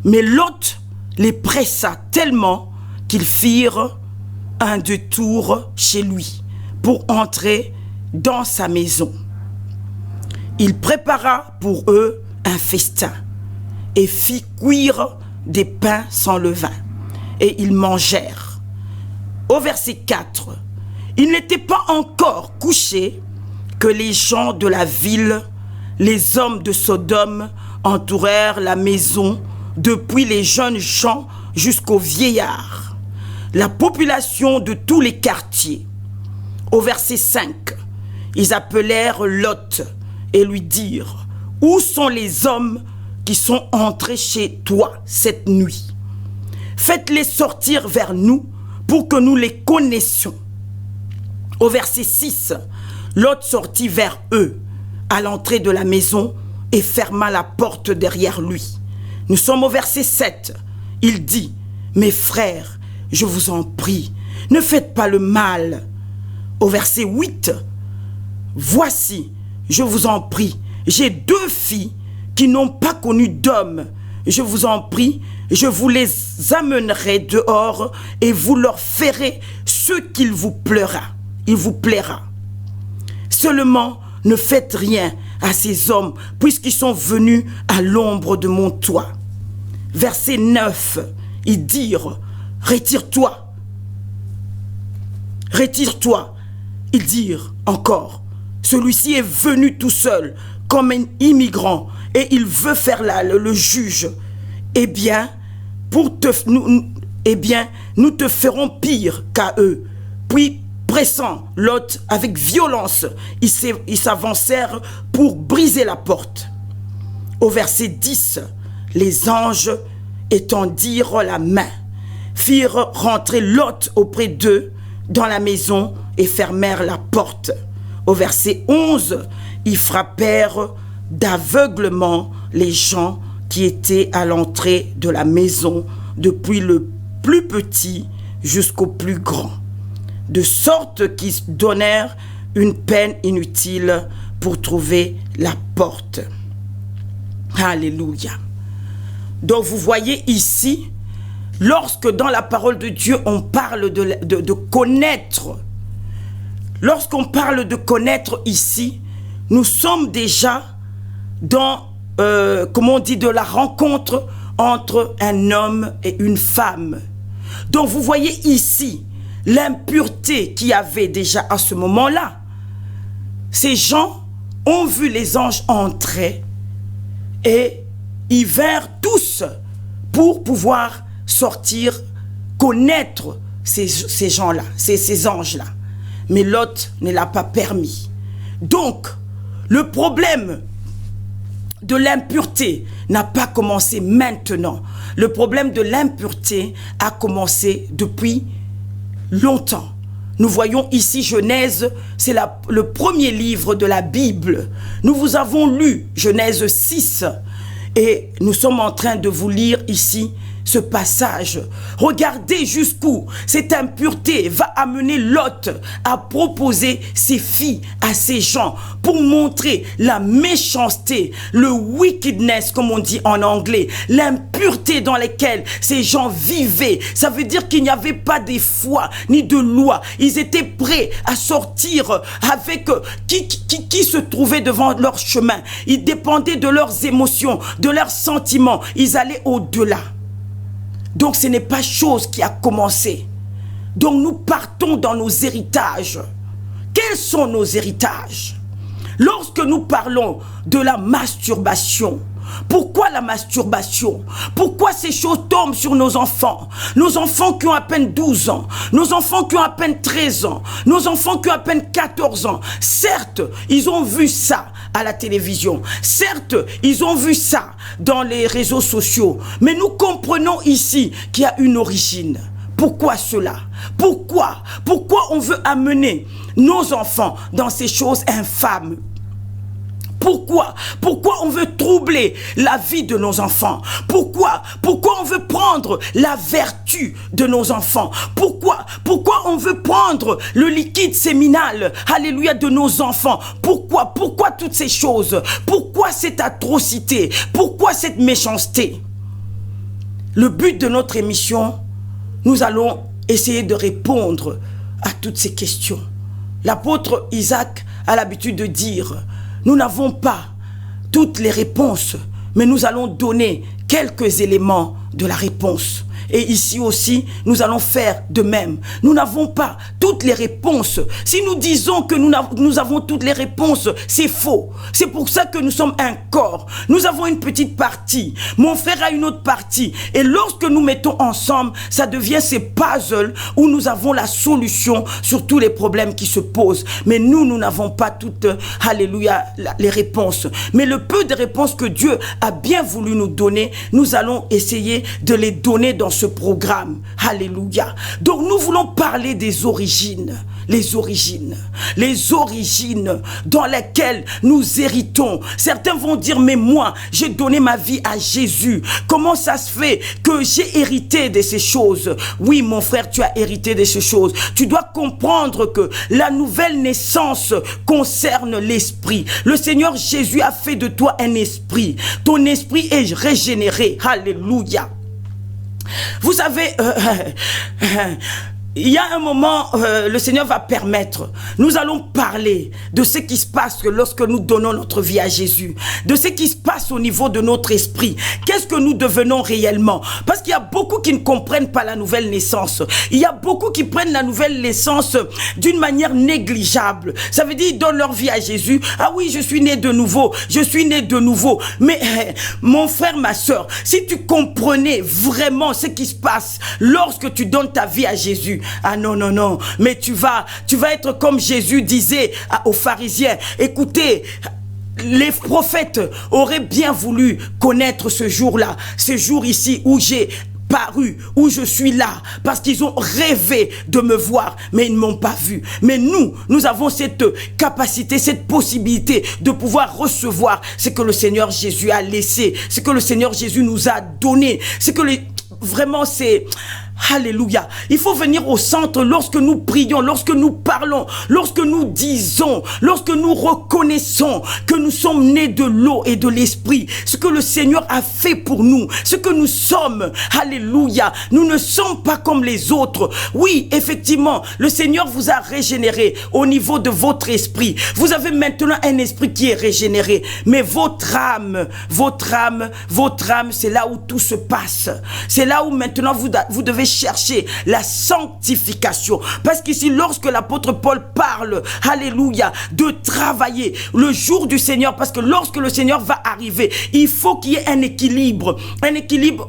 Speaker 1: mais Lot les pressa tellement qu'ils firent un détour chez lui pour entrer dans sa maison. Il prépara pour eux un festin et fit cuire des pains sans levain, et ils mangèrent. Au verset 4, il n'était pas encore couché que les gens de la ville, les hommes de Sodome, entourèrent la maison, depuis les jeunes gens jusqu'aux vieillards, la population de tous les quartiers. Au verset 5, ils appelèrent Lot et lui dirent, « Où sont les hommes qui sont entrés chez toi cette nuit? Faites-les sortir vers nous pour que nous les connaissions. » Au verset 6, Lot sortit vers eux à l'entrée de la maison et ferma la porte derrière lui. Nous sommes au verset 7. Il dit, « Mes frères, je vous en prie, ne faites pas le mal. » Au verset 8, « Voici, je vous en prie, j'ai 2 filles qui n'ont pas connu d'homme. Je vous en prie, je vous les amènerai dehors et vous leur ferez ce qu'il vous plaira. Il vous plaira. Seulement, ne faites rien à ces hommes, puisqu'ils sont venus à l'ombre de mon toit. » Verset 9, ils dirent, « Retire-toi. Retire-toi. » Ils dirent encore, « Celui-ci est venu tout seul, comme un immigrant, et il veut faire le juge. Eh bien, nous te ferons pire qu'à eux. » Puis, pressant Lot avec violence, ils s'avancèrent pour briser la porte. Au verset 10, les anges étendirent la main, firent rentrer Lot auprès d'eux dans la maison et fermèrent la porte. Au verset 11, ils frappèrent d'aveuglement les gens qui étaient à l'entrée de la maison depuis le plus petit jusqu'au plus grand, de sorte qu'ils donnèrent une peine inutile pour trouver la porte. Alléluia. Donc vous voyez ici, lorsque dans la parole de Dieu, on parle de connaître, lorsqu'on parle de connaître ici, nous sommes déjà dans, comment on dit, de la rencontre entre un homme et une femme. Donc vous voyez ici l'impureté qu'il y avait déjà à ce moment-là. Ces gens ont vu les anges entrer et ils vinrent tous pour pouvoir sortir, connaître ces gens-là, ces anges-là. Mais Lot ne l'a pas permis. Donc, le problème de l'impureté n'a pas commencé maintenant. Le problème de l'impureté a commencé depuis longtemps. Nous voyons ici Genèse, c'est le premier livre de la Bible. Nous vous avons lu Genèse 6 et nous sommes en train de vous lire ici ce passage. Regardez jusqu'où cette impureté va amener Lot à proposer ses filles à ces gens pour montrer la méchanceté, le wickedness comme on dit en anglais, l'impureté dans laquelle ces gens vivaient. Ça veut dire qu'il n'y avait pas de foi ni de loi. Ils étaient prêts à sortir avec qui se trouvait devant leur chemin. Ils dépendaient de leurs émotions, de leurs sentiments. Ils allaient au-delà. Donc ce n'est pas chose qui a commencé. Donc nous partons dans nos héritages. Quels sont nos héritages? Lorsque nous parlons de la masturbation, pourquoi la masturbation? Pourquoi ces choses tombent sur nos enfants? Nos enfants qui ont à peine 12 ans, nos enfants qui ont à peine 13 ans, nos enfants qui ont à peine 14 ans. Certes, ils ont vu ça à la télévision. Certes, ils ont vu ça dans les réseaux sociaux. Mais nous comprenons ici qu'il y a une origine. Pourquoi cela? Pourquoi on veut amener nos enfants dans ces choses infâmes? Pourquoi on veut troubler la vie de nos enfants? Pourquoi on veut prendre la vertu de nos enfants? Pourquoi on veut prendre le liquide séminal, alléluia, de nos enfants? Pourquoi toutes ces choses? Pourquoi cette atrocité? Pourquoi cette méchanceté? Le but de notre émission, nous allons essayer de répondre à toutes ces questions. L'apôtre Isaac a l'habitude de dire: nous n'avons pas toutes les réponses, mais nous allons donner quelques éléments de la réponse. Et ici aussi, nous allons faire de même. Nous n'avons pas toutes les réponses. Si nous disons que nous avons toutes les réponses, c'est faux. C'est pour ça que nous sommes un corps. Nous avons une petite partie. Mon frère a une autre partie. Et lorsque nous mettons ensemble, ça devient ces puzzles où nous avons la solution sur tous les problèmes qui se posent. Mais nous n'avons pas toutes, alléluia, les réponses. Mais le peu de réponses que Dieu a bien voulu nous donner, nous allons essayer de les donner dans ce programme. Alléluia. Donc nous voulons parler des origines. Les origines dans lesquelles nous héritons. Certains vont dire: mais moi, j'ai donné ma vie à Jésus. Comment ça se fait que j'ai hérité de ces choses? Oui, mon frère, tu as hérité de ces choses. Tu dois comprendre que la nouvelle naissance concerne l'esprit. Le Seigneur Jésus a fait de toi un esprit. Ton esprit est régénéré. Alléluia. Vous savez, il y a un moment, le Seigneur va permettre, nous allons parler de ce qui se passe lorsque nous donnons notre vie à Jésus, de ce qui se passe au niveau de notre esprit. Qu'est-ce que nous devenons réellement? Parce qu'il y a beaucoup qui ne comprennent pas la nouvelle naissance. Il y a beaucoup qui prennent la nouvelle naissance d'une manière négligeable. Ça veut dire ils donnent leur vie à Jésus. Ah oui, je suis né de nouveau, je suis né de nouveau. Mais mon frère, ma soeur, si tu comprenais vraiment ce qui se passe lorsque tu donnes ta vie à Jésus, ah non, non, non, mais tu vas être comme Jésus disait aux pharisiens: écoutez, les prophètes auraient bien voulu connaître ce jour-là, ce jour ici où j'ai paru, où je suis là, parce qu'ils ont rêvé de me voir, mais ils ne m'ont pas vu. Mais nous avons cette capacité, cette possibilité de pouvoir recevoir ce que le Seigneur Jésus a laissé, ce que le Seigneur Jésus nous a donné, ce que vraiment, c'est... Alléluia. Il faut venir au centre lorsque nous prions, lorsque nous parlons, lorsque nous disons, lorsque nous reconnaissons que nous sommes nés de l'eau et de l'esprit, ce que le Seigneur a fait pour nous, ce que nous sommes. Alléluia. Nous ne sommes pas comme les autres. Oui, effectivement, le Seigneur vous a régénéré au niveau de votre esprit. Vous avez maintenant un esprit qui est régénéré. Mais votre âme, c'est là où tout se passe. C'est là où maintenant vous devez chercher la sanctification. Parce qu'ici, lorsque l'apôtre Paul parle, alléluia, de travailler le jour du Seigneur, parce que lorsque le Seigneur va arriver, il faut qu'il y ait un équilibre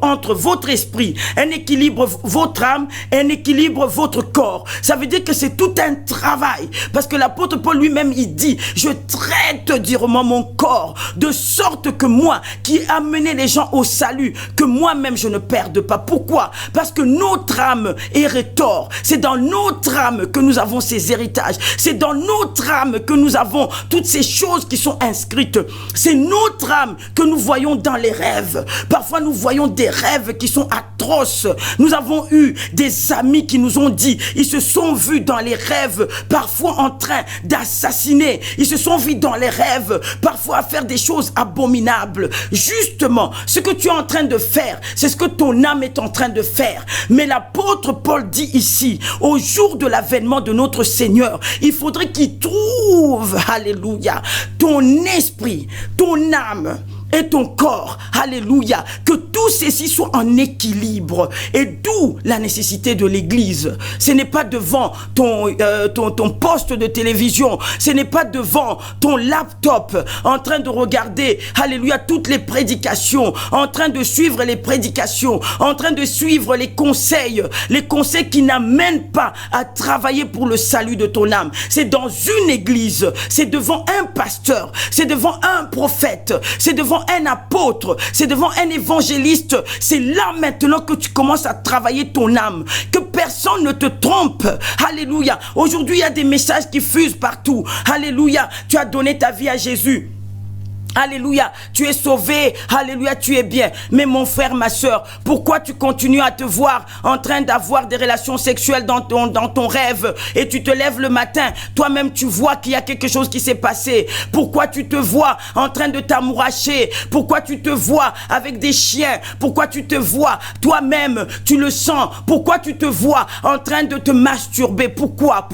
Speaker 1: entre votre esprit, un équilibre votre âme, un équilibre votre corps. Ça veut dire que c'est tout un travail. Parce que l'apôtre Paul lui-même, il dit, je traite durement mon corps, de sorte que moi, qui ai amené les gens au salut, que moi-même je ne perde pas. Pourquoi? Parce que notre âme est rétort. C'est dans notre âme que nous avons ces héritages. C'est dans notre âme que nous avons toutes ces choses qui sont inscrites. C'est notre âme que nous voyons dans les rêves. Parfois, nous voyons des rêves qui sont atroces. Nous avons eu des amis qui nous ont dit, ils se sont vus dans les rêves, parfois en train d'assassiner. Ils se sont vus dans les rêves, parfois à faire des choses abominables. Justement, ce que tu es en train de faire, c'est ce que ton âme est en train de faire. Mais l'apôtre Paul dit ici, au jour de l'avènement de notre Seigneur, il faudrait qu'il trouve, alléluia, ton esprit, ton âme et ton corps, alléluia, que tout ceci soit en équilibre. Et d'où la nécessité de l'église. Ce n'est pas devant ton poste de télévision, ce n'est pas devant ton laptop, en train de regarder, alléluia, toutes les prédications, en train de suivre les prédications, en train de suivre les conseils qui n'amènent pas à travailler pour le salut de ton âme. C'est dans une église, c'est devant un pasteur, c'est devant un prophète, c'est devant un apôtre, c'est devant un évangéliste. C'est là maintenant que tu commences à travailler ton âme. Que personne ne te trompe. Alléluia. Aujourd'hui, il y a des messages qui fusent partout. Alléluia. Tu as donné ta vie à Jésus. Alléluia, tu es sauvé, alléluia, tu es bien. Mais mon frère, ma soeur, pourquoi tu continues à te voir en train d'avoir des relations sexuelles dans ton rêve et tu te lèves le matin, toi-même tu vois qu'il y a quelque chose qui s'est passé. Pourquoi tu te vois en train de t'amouracher? Pourquoi tu te vois avec des chiens? Pourquoi tu te vois toi-même, tu le sens? Pourquoi tu te vois en train de te masturber? Pourquoi?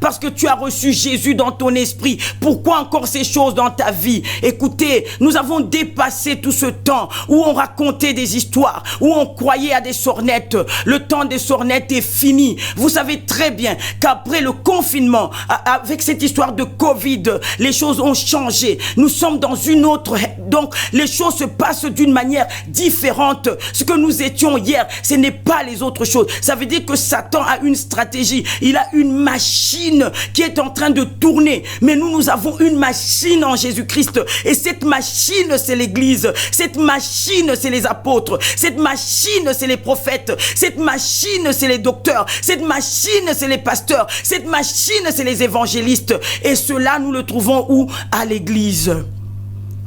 Speaker 1: Parce que tu as reçu Jésus dans ton esprit. Pourquoi encore ces choses dans ta vie? Écoute, nous avons dépassé tout ce temps où on racontait des histoires, où on croyait à des sornettes. Le temps des sornettes est fini. Vous savez très bien qu'après le confinement, avec cette histoire de Covid, les choses ont changé. Nous sommes dans une autre... Donc, les choses se passent d'une manière différente. Ce que nous étions hier, ce n'est pas les autres choses. Ça veut dire que Satan a une stratégie. Il a une machine qui est en train de tourner. Mais nous avons une machine en Jésus-Christ. Et cette machine, c'est l'église. Cette machine, c'est les apôtres. Cette machine, c'est les prophètes. Cette machine, c'est les docteurs. Cette machine, c'est les pasteurs. Cette machine, c'est les évangélistes. Et cela, nous le trouvons où? À l'église.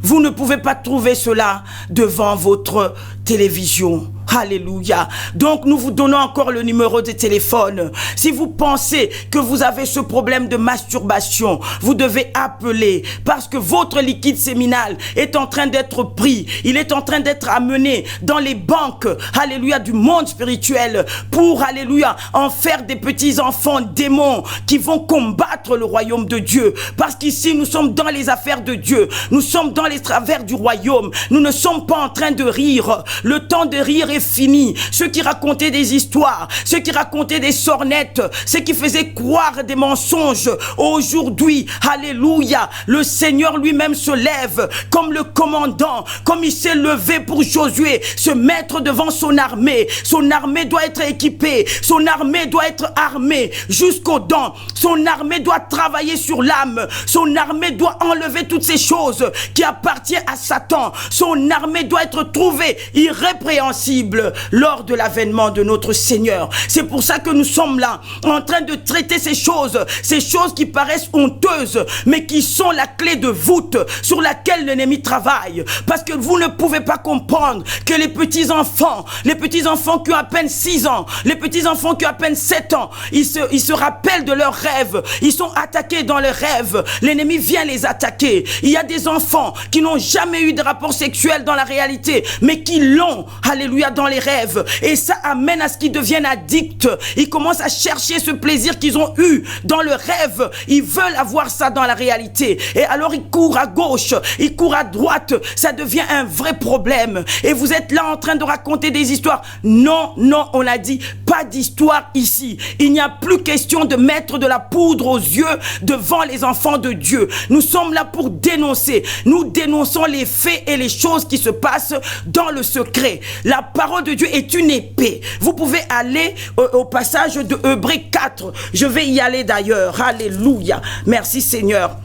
Speaker 1: Vous ne pouvez pas trouver cela devant votre télévision. Alléluia. Donc nous vous donnons encore le numéro de téléphone. Si vous pensez que vous avez ce problème de masturbation, vous devez appeler parce que votre liquide séminal est en train d'être pris. Il est en train d'être amené dans les banques, alléluia, du monde spirituel pour, alléluia, en faire des petits enfants démons qui vont combattre le royaume de Dieu. Parce qu'ici nous sommes dans les affaires de Dieu. Nous sommes dans les travers du royaume. Nous ne sommes pas en train de rire. Le temps de rire est fini. Ceux qui racontaient des histoires, ceux qui racontaient des sornettes, ceux qui faisaient croire des mensonges, aujourd'hui, alléluia, le Seigneur lui-même se lève comme le commandant, comme il s'est levé pour Josué, se mettre devant son armée. Son armée doit être équipée, son armée doit être armée jusqu'aux dents, son armée doit travailler sur l'âme, son armée doit enlever toutes ces choses qui appartiennent à Satan, son armée doit être trouvée irrépréhensible. terrible lors de l'avènement de notre Seigneur. C'est pour ça que nous sommes là, en train de traiter ces choses qui paraissent honteuses, mais qui sont la clé de voûte sur laquelle l'ennemi travaille. Parce que vous ne pouvez pas comprendre que les petits-enfants qui ont à peine 6 ans, les petits-enfants qui ont à peine 7 ans, ils se rappellent de leurs rêves, ils sont attaqués dans leurs rêves, l'ennemi vient les attaquer. Il y a des enfants qui n'ont jamais eu de rapport sexuel dans la réalité, mais qui l'ont, alléluia, dans les rêves. Et ça amène à ce qu'ils deviennent addicts. Ils commencent à chercher ce plaisir qu'ils ont eu dans le rêve. Ils veulent avoir ça dans la réalité. Et alors ils courent à gauche, ils courent à droite. Ça devient un vrai problème. Et vous êtes là en train de raconter des histoires. Non, non, on a dit pas d'histoire ici. Il n'y a plus question de mettre de la poudre aux yeux devant les enfants de Dieu. Nous sommes là pour dénoncer. Nous dénonçons les faits et les choses qui se passent dans le secret. La parole de Dieu est une épée. Vous pouvez aller au passage de Hébreux 4. Je vais y aller d'ailleurs. Alléluia. Merci Seigneur.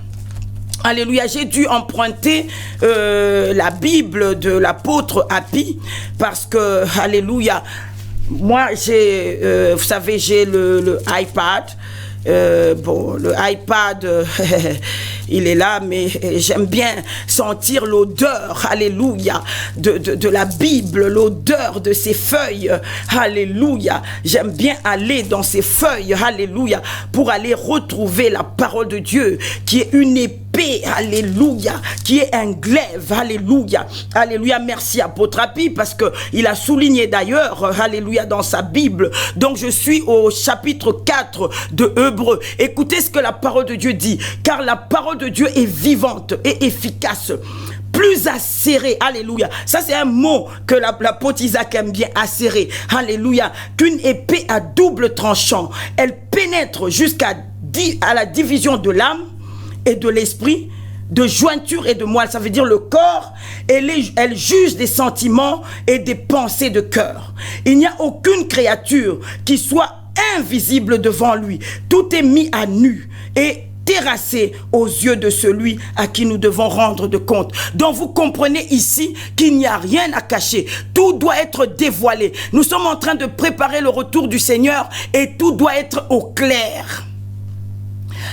Speaker 1: Alléluia, j'ai dû emprunter la Bible de l'apôtre Happy parce que, alléluia, moi j'ai, vous savez, j'ai le iPad. Bon, le iPad, il est là, mais j'aime bien sentir l'odeur, alléluia, de la Bible, l'odeur de ces feuilles, alléluia. J'aime bien aller dans ces feuilles, alléluia, pour aller retrouver la parole de Dieu, qui est une épée, alléluia, qui est un glaive, alléluia, alléluia. Merci apôtre Happy, parce que il a souligné d'ailleurs, alléluia, dans sa Bible. Donc je suis au chapitre 4 de Hébreux. Écoutez ce que la parole de Dieu dit, car la parole de Dieu est vivante et efficace, plus acérée, alléluia. Ça c'est un mot que l'apôtre Isaac aime bien, acéré, alléluia, qu'une épée à double tranchant. Elle pénètre jusqu'à la division de l'âme et de l'esprit, de jointure et de moelle, ça veut dire le corps, et elle juge des sentiments et des pensées de cœur. Il n'y a aucune créature qui soit invisible devant lui. Tout est mis à nu et terrassé aux yeux de celui à qui nous devons rendre de compte. Donc vous comprenez ici qu'il n'y a rien à cacher. Tout doit être dévoilé. Nous sommes en train de préparer le retour du Seigneur et tout doit être au clair.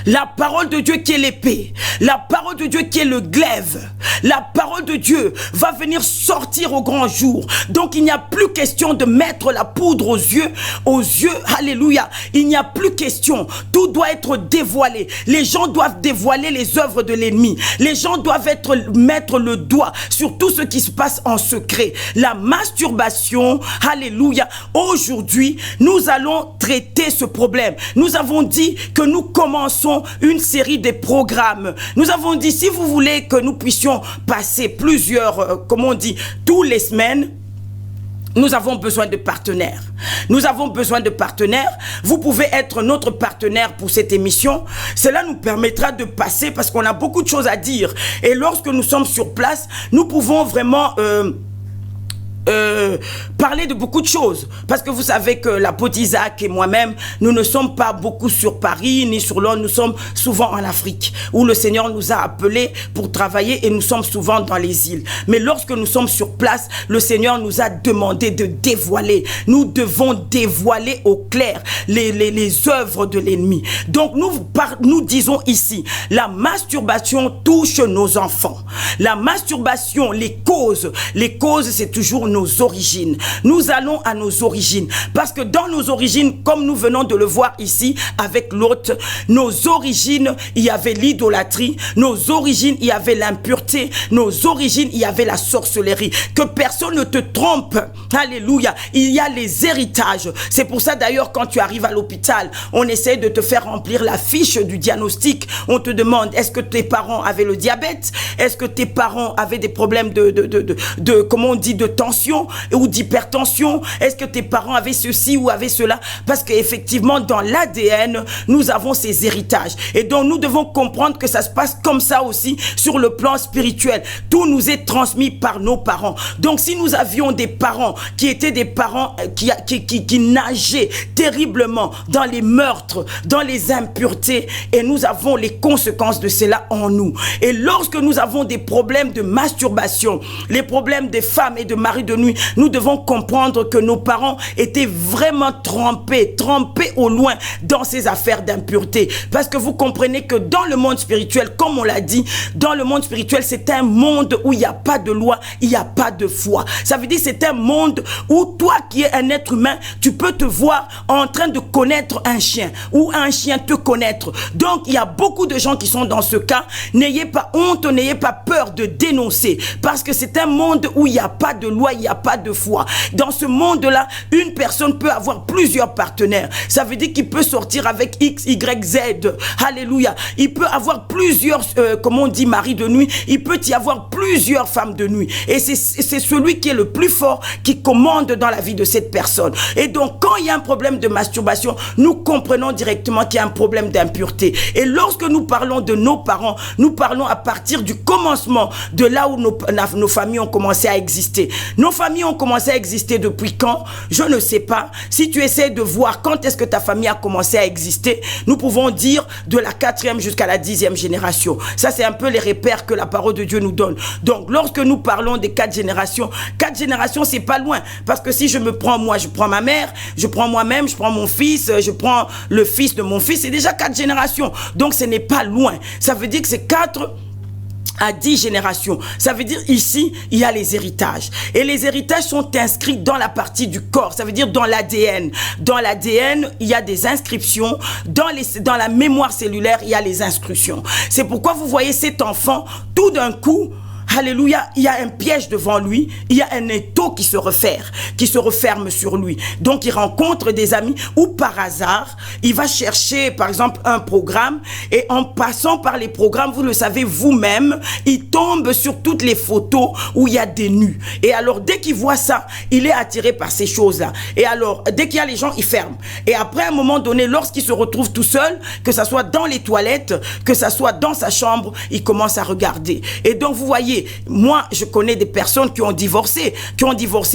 Speaker 1: La parole de Dieu qui est l'épée, la parole de Dieu qui est le glaive, la parole de Dieu va venir sortir au grand jour. Donc il n'y a plus question de mettre la poudre aux yeux, alléluia. Il n'y a plus question, tout doit être dévoilé. Les gens doivent dévoiler les œuvres de l'ennemi. Les gens doivent mettre le doigt sur tout ce qui se passe en secret. La masturbation, alléluia. Aujourd'hui, nous allons traiter ce problème. Nous avons dit que nous commençons une série de programmes. Nous avons dit, si vous voulez que nous puissions passer plusieurs, comment on dit, tous les semaines, nous avons besoin de partenaires. Nous avons besoin de partenaires. Vous pouvez être notre partenaire pour cette émission. Cela nous permettra de passer parce qu'on a beaucoup de choses à dire. Et lorsque nous sommes sur place, nous pouvons vraiment parler de beaucoup de choses, parce que vous savez que l'apôtre Isaac et moi-même, nous ne sommes pas beaucoup sur Paris ni sur Londres, nous sommes souvent en Afrique où le Seigneur nous a appelés pour travailler et nous sommes souvent dans les îles. Mais lorsque nous sommes sur place, le Seigneur nous a demandé de dévoiler. Nous devons dévoiler au clair les œuvres de l'ennemi. Donc nous disons ici, la masturbation touche nos enfants. La masturbation, les causes c'est toujours nos origines. Nous allons à nos origines, parce que dans nos origines, comme nous venons de le voir ici avec l'hôte, nos origines, il y avait l'idolâtrie, nos origines, il y avait l'impureté, nos origines, il y avait la sorcellerie. Que personne ne te trompe, alléluia, il y a les héritages. C'est pour ça d'ailleurs, quand tu arrives à l'hôpital, on essaie de te faire remplir la fiche du diagnostic. On te demande, est-ce que tes parents avaient le diabète? Est-ce que tes parents avaient des problèmes comment on dit, de tension ou d'hypertension? Est-ce que tes parents avaient ceci ou avaient cela? Parce qu'effectivement, dans l'ADN, nous avons ces héritages. Et donc, nous devons comprendre que ça se passe comme ça aussi sur le plan spirituel. Tout nous est transmis par nos parents. Donc, si nous avions des parents qui étaient des parents qui nageaient terriblement dans les meurtres, dans les impuretés, et nous avons les conséquences de cela en nous. Et lorsque nous avons des problèmes de masturbation, les problèmes des femmes et de maris de nuit, nous devons comprendre que nos parents étaient vraiment trempés au loin dans ces affaires d'impureté. Parce que vous comprenez que dans le monde spirituel, comme on l'a dit, dans le monde spirituel, c'est un monde où il n'y a pas de loi, il n'y a pas de foi. Ça veut dire que c'est un monde où toi qui es un être humain, tu peux te voir en train de connaître un chien ou un chien te connaître. Donc, il y a beaucoup de gens qui sont dans ce cas. N'ayez pas honte, n'ayez pas peur de dénoncer parce que c'est un monde où il n'y a pas de loi, il n'y a pas de foi. Dans ce monde-là, une personne peut avoir plusieurs partenaires. Ça veut dire qu'il peut sortir avec X, Y, Z. Alléluia. Il peut avoir plusieurs, comment on dit, maris de nuit. Il peut y avoir plusieurs femmes de nuit. Et c'est celui qui est le plus fort qui commande dans la vie de cette personne. Et donc, quand il y a un problème de masturbation, nous comprenons directement qu'il y a un problème d'impureté. Et lorsque nous parlons de nos parents, nous parlons à partir du commencement de là où nos familles ont commencé à exister. Nos familles ont commencé à exister depuis quand? Je ne sais pas. Si tu essaies de voir quand est-ce que ta famille a commencé à exister, nous pouvons dire de la 4e jusqu'à la 10e génération. Ça, c'est un peu les repères que la parole de Dieu nous donne. Donc, lorsque nous parlons des 4 générations, c'est pas loin. Parce que si je me prends moi, je prends ma mère, je prends moi-même, je prends mon fils, je prends le fils de mon fils, c'est déjà 4 générations. Donc, ce n'est pas loin. Ça veut dire que c'est 4 à 10 générations. Ça veut dire ici, il y a les héritages. Et les héritages sont inscrits dans la partie du corps. Ça veut dire dans l'ADN. Dans l'ADN, il y a des inscriptions. Dans la mémoire cellulaire, il y a les instructions. C'est pourquoi vous voyez cet enfant, tout d'un coup, alléluia, il y a un piège devant lui, il y a un étau qui se referme sur lui. Donc il rencontre des amis ou par hasard, il va chercher par exemple un programme et en passant par les programmes, vous le savez vous-même, il tombe sur toutes les photos où il y a des nus. Et alors dès qu'il voit ça, il est attiré par ces choses-là. Et alors dès qu'il y a les gens, il ferme. Et après à un moment donné, lorsqu'il se retrouve tout seul, que ça soit dans les toilettes, que ça soit dans sa chambre, il commence à regarder. Et donc vous voyez, moi, je connais des personnes qui ont divorcé.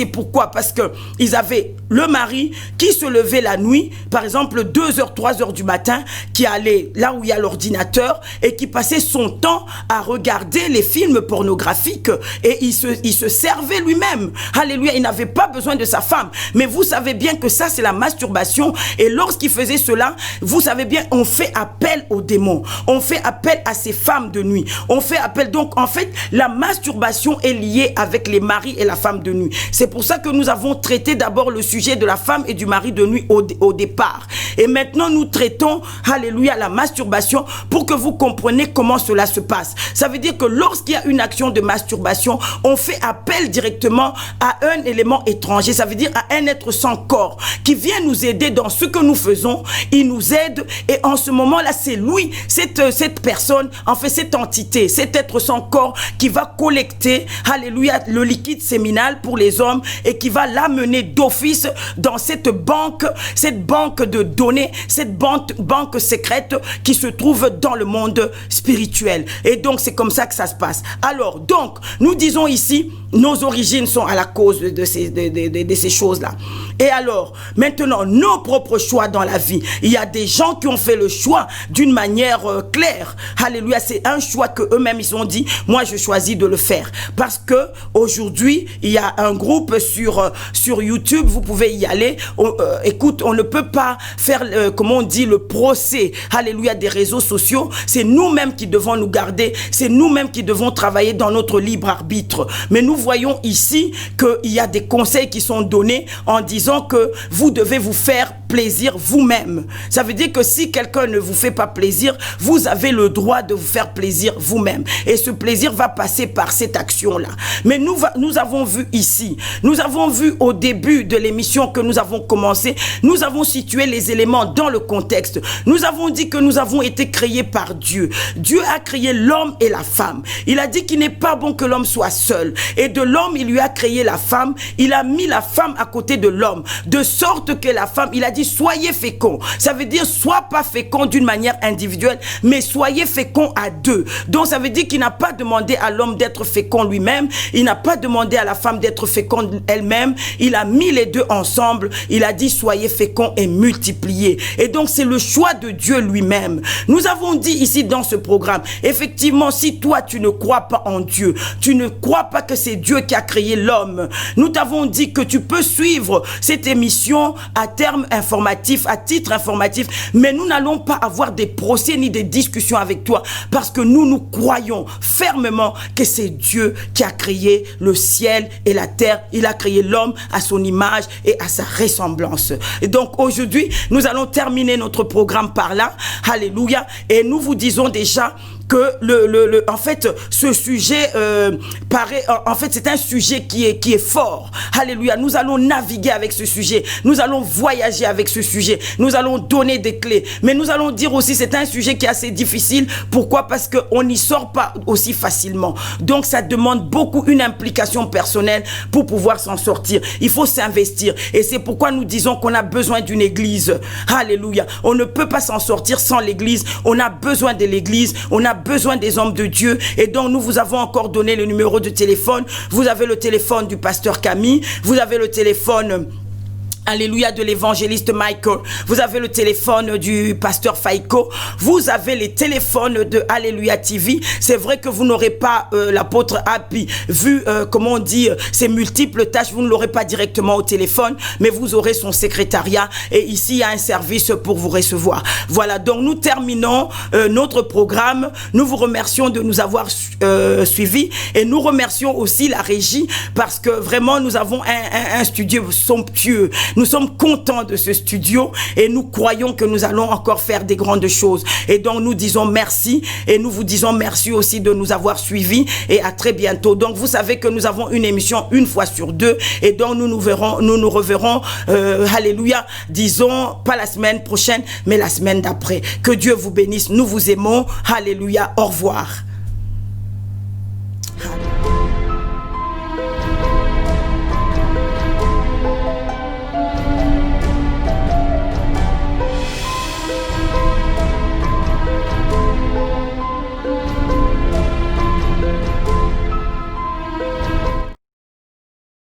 Speaker 1: Pourquoi? Parce que ils avaient le mari qui se levait la nuit, par exemple 2h, 3h du matin, qui allait là où il y a l'ordinateur et qui passait son temps à regarder les films pornographiques et il se servait lui-même. Alléluia, il n'avait pas besoin de sa femme. Mais vous savez bien que ça, c'est la masturbation. Et lorsqu'il faisait cela, vous savez bien, on fait appel aux démons. On fait appel à ces femmes de nuit. On fait appel, donc en fait, la masturbation est liée avec les maris et la femme de nuit. C'est pour ça que nous avons traité d'abord le sujet de la femme et du mari de nuit au départ. Et maintenant, nous traitons, alléluia, la masturbation pour que vous compreniez comment cela se passe. Ça veut dire que lorsqu'il y a une action de masturbation, on fait appel directement à un élément étranger. Ça veut dire à un être sans corps qui vient nous aider dans ce que nous faisons. Il nous aide et en ce moment-là, c'est lui, cette personne, en fait cette entité, cet être sans corps qui va collecter, alléluia, le liquide séminal pour les hommes et qui va l'amener d'office dans cette banque de données, cette banque secrète qui se trouve dans le monde spirituel. Et donc, c'est comme ça que ça se passe. Alors, donc, nous disons ici, nos origines sont à la cause de ces choses-là. Et alors, maintenant, nos propres choix dans la vie. Il y a des gens qui ont fait le choix d'une manière claire. Alléluia, c'est un choix que eux-mêmes ils ont dit, moi je choisis de le faire. Parce que aujourd'hui, il y a un groupe sur YouTube, vous pouvez y aller. Écoute, on ne peut pas faire, comment on dit, le procès, alléluia, des réseaux sociaux. C'est nous-mêmes qui devons nous garder. C'est nous-mêmes qui devons travailler dans notre libre arbitre. Mais nous voyons ici qu'il y a des conseils qui sont donnés en disant que vous devez vous faire plaisir vous-même. Ça veut dire que si quelqu'un ne vous fait pas plaisir, vous avez le droit de vous faire plaisir vous-même. Et ce plaisir va passer par cette action-là. Mais nous avons vu ici, nous avons vu au début de l'émission que nous avons commencé, nous avons situé les éléments dans le contexte. Nous avons dit que nous avons été créés par Dieu. Dieu a créé l'homme et la femme. Il a dit qu'il n'est pas bon que l'homme soit seul. Et de l'homme, il lui a créé la femme. Il a mis la femme à côté de l'homme. De sorte que la femme, il a dit, dit soyez féconds. Ça veut dire sois pas fécond d'une manière individuelle, mais soyez féconds à deux. Donc ça veut dire qu'il n'a pas demandé à l'homme d'être fécond lui-même, il n'a pas demandé à la femme d'être féconde elle-même, il a mis les deux ensemble, il a dit soyez féconds et multipliez. Et donc c'est le choix de Dieu lui-même. Nous avons dit ici dans ce programme, effectivement, si toi tu ne crois pas en Dieu, tu ne crois pas que c'est Dieu qui a créé l'homme, nous t'avons dit que tu peux suivre cette émission à terme informatif, à titre informatif, mais nous n'allons pas avoir des procès ni des discussions avec toi, parce que nous croyons fermement que c'est Dieu qui a créé le ciel et la terre. Il a créé l'homme à son image et à sa ressemblance. Et donc aujourd'hui, nous allons terminer notre programme par là. Alléluia. Et nous vous disons déjà que en fait, ce sujet paraît, en fait, c'est un sujet qui est fort. Alléluia. Nous allons naviguer avec ce sujet. Nous allons voyager avec ce sujet. Nous allons donner des clés. Mais nous allons dire aussi, c'est un sujet qui est assez difficile. Pourquoi? Parce qu'on n'y sort pas aussi facilement. Donc, ça demande beaucoup une implication personnelle pour pouvoir s'en sortir. Il faut s'investir. Et c'est pourquoi nous disons qu'on a besoin d'une église. Alléluia. On ne peut pas s'en sortir sans l'église. On a besoin de l'église. On a besoin des hommes de Dieu. Et donc nous vous avons encore donné le numéro de téléphone. Vous avez le téléphone du pasteur Camille, vous avez le téléphone, alléluia, de l'évangéliste Michael, vous avez le téléphone du pasteur Faiko, vous avez les téléphones de Alléluia TV. C'est vrai que vous n'aurez pas l'apôtre Happy, vu comment on dit, ses multiples tâches, vous ne l'aurez pas directement au téléphone, mais vous aurez son secrétariat, et ici il y a un service pour vous recevoir. Voilà, donc nous terminons notre programme. Nous vous remercions de nous avoir suivis, et nous remercions aussi la régie, parce que vraiment nous avons un studio somptueux. Nous sommes contents de ce studio et nous croyons que nous allons encore faire des grandes choses. Et donc nous disons merci, et nous vous disons merci aussi de nous avoir suivis, et à très bientôt. Donc vous savez que nous avons une émission une fois sur deux, et donc nous nous reverrons, alléluia, disons pas la semaine prochaine, mais la semaine d'après. Que Dieu vous bénisse, nous vous aimons, alléluia, au revoir.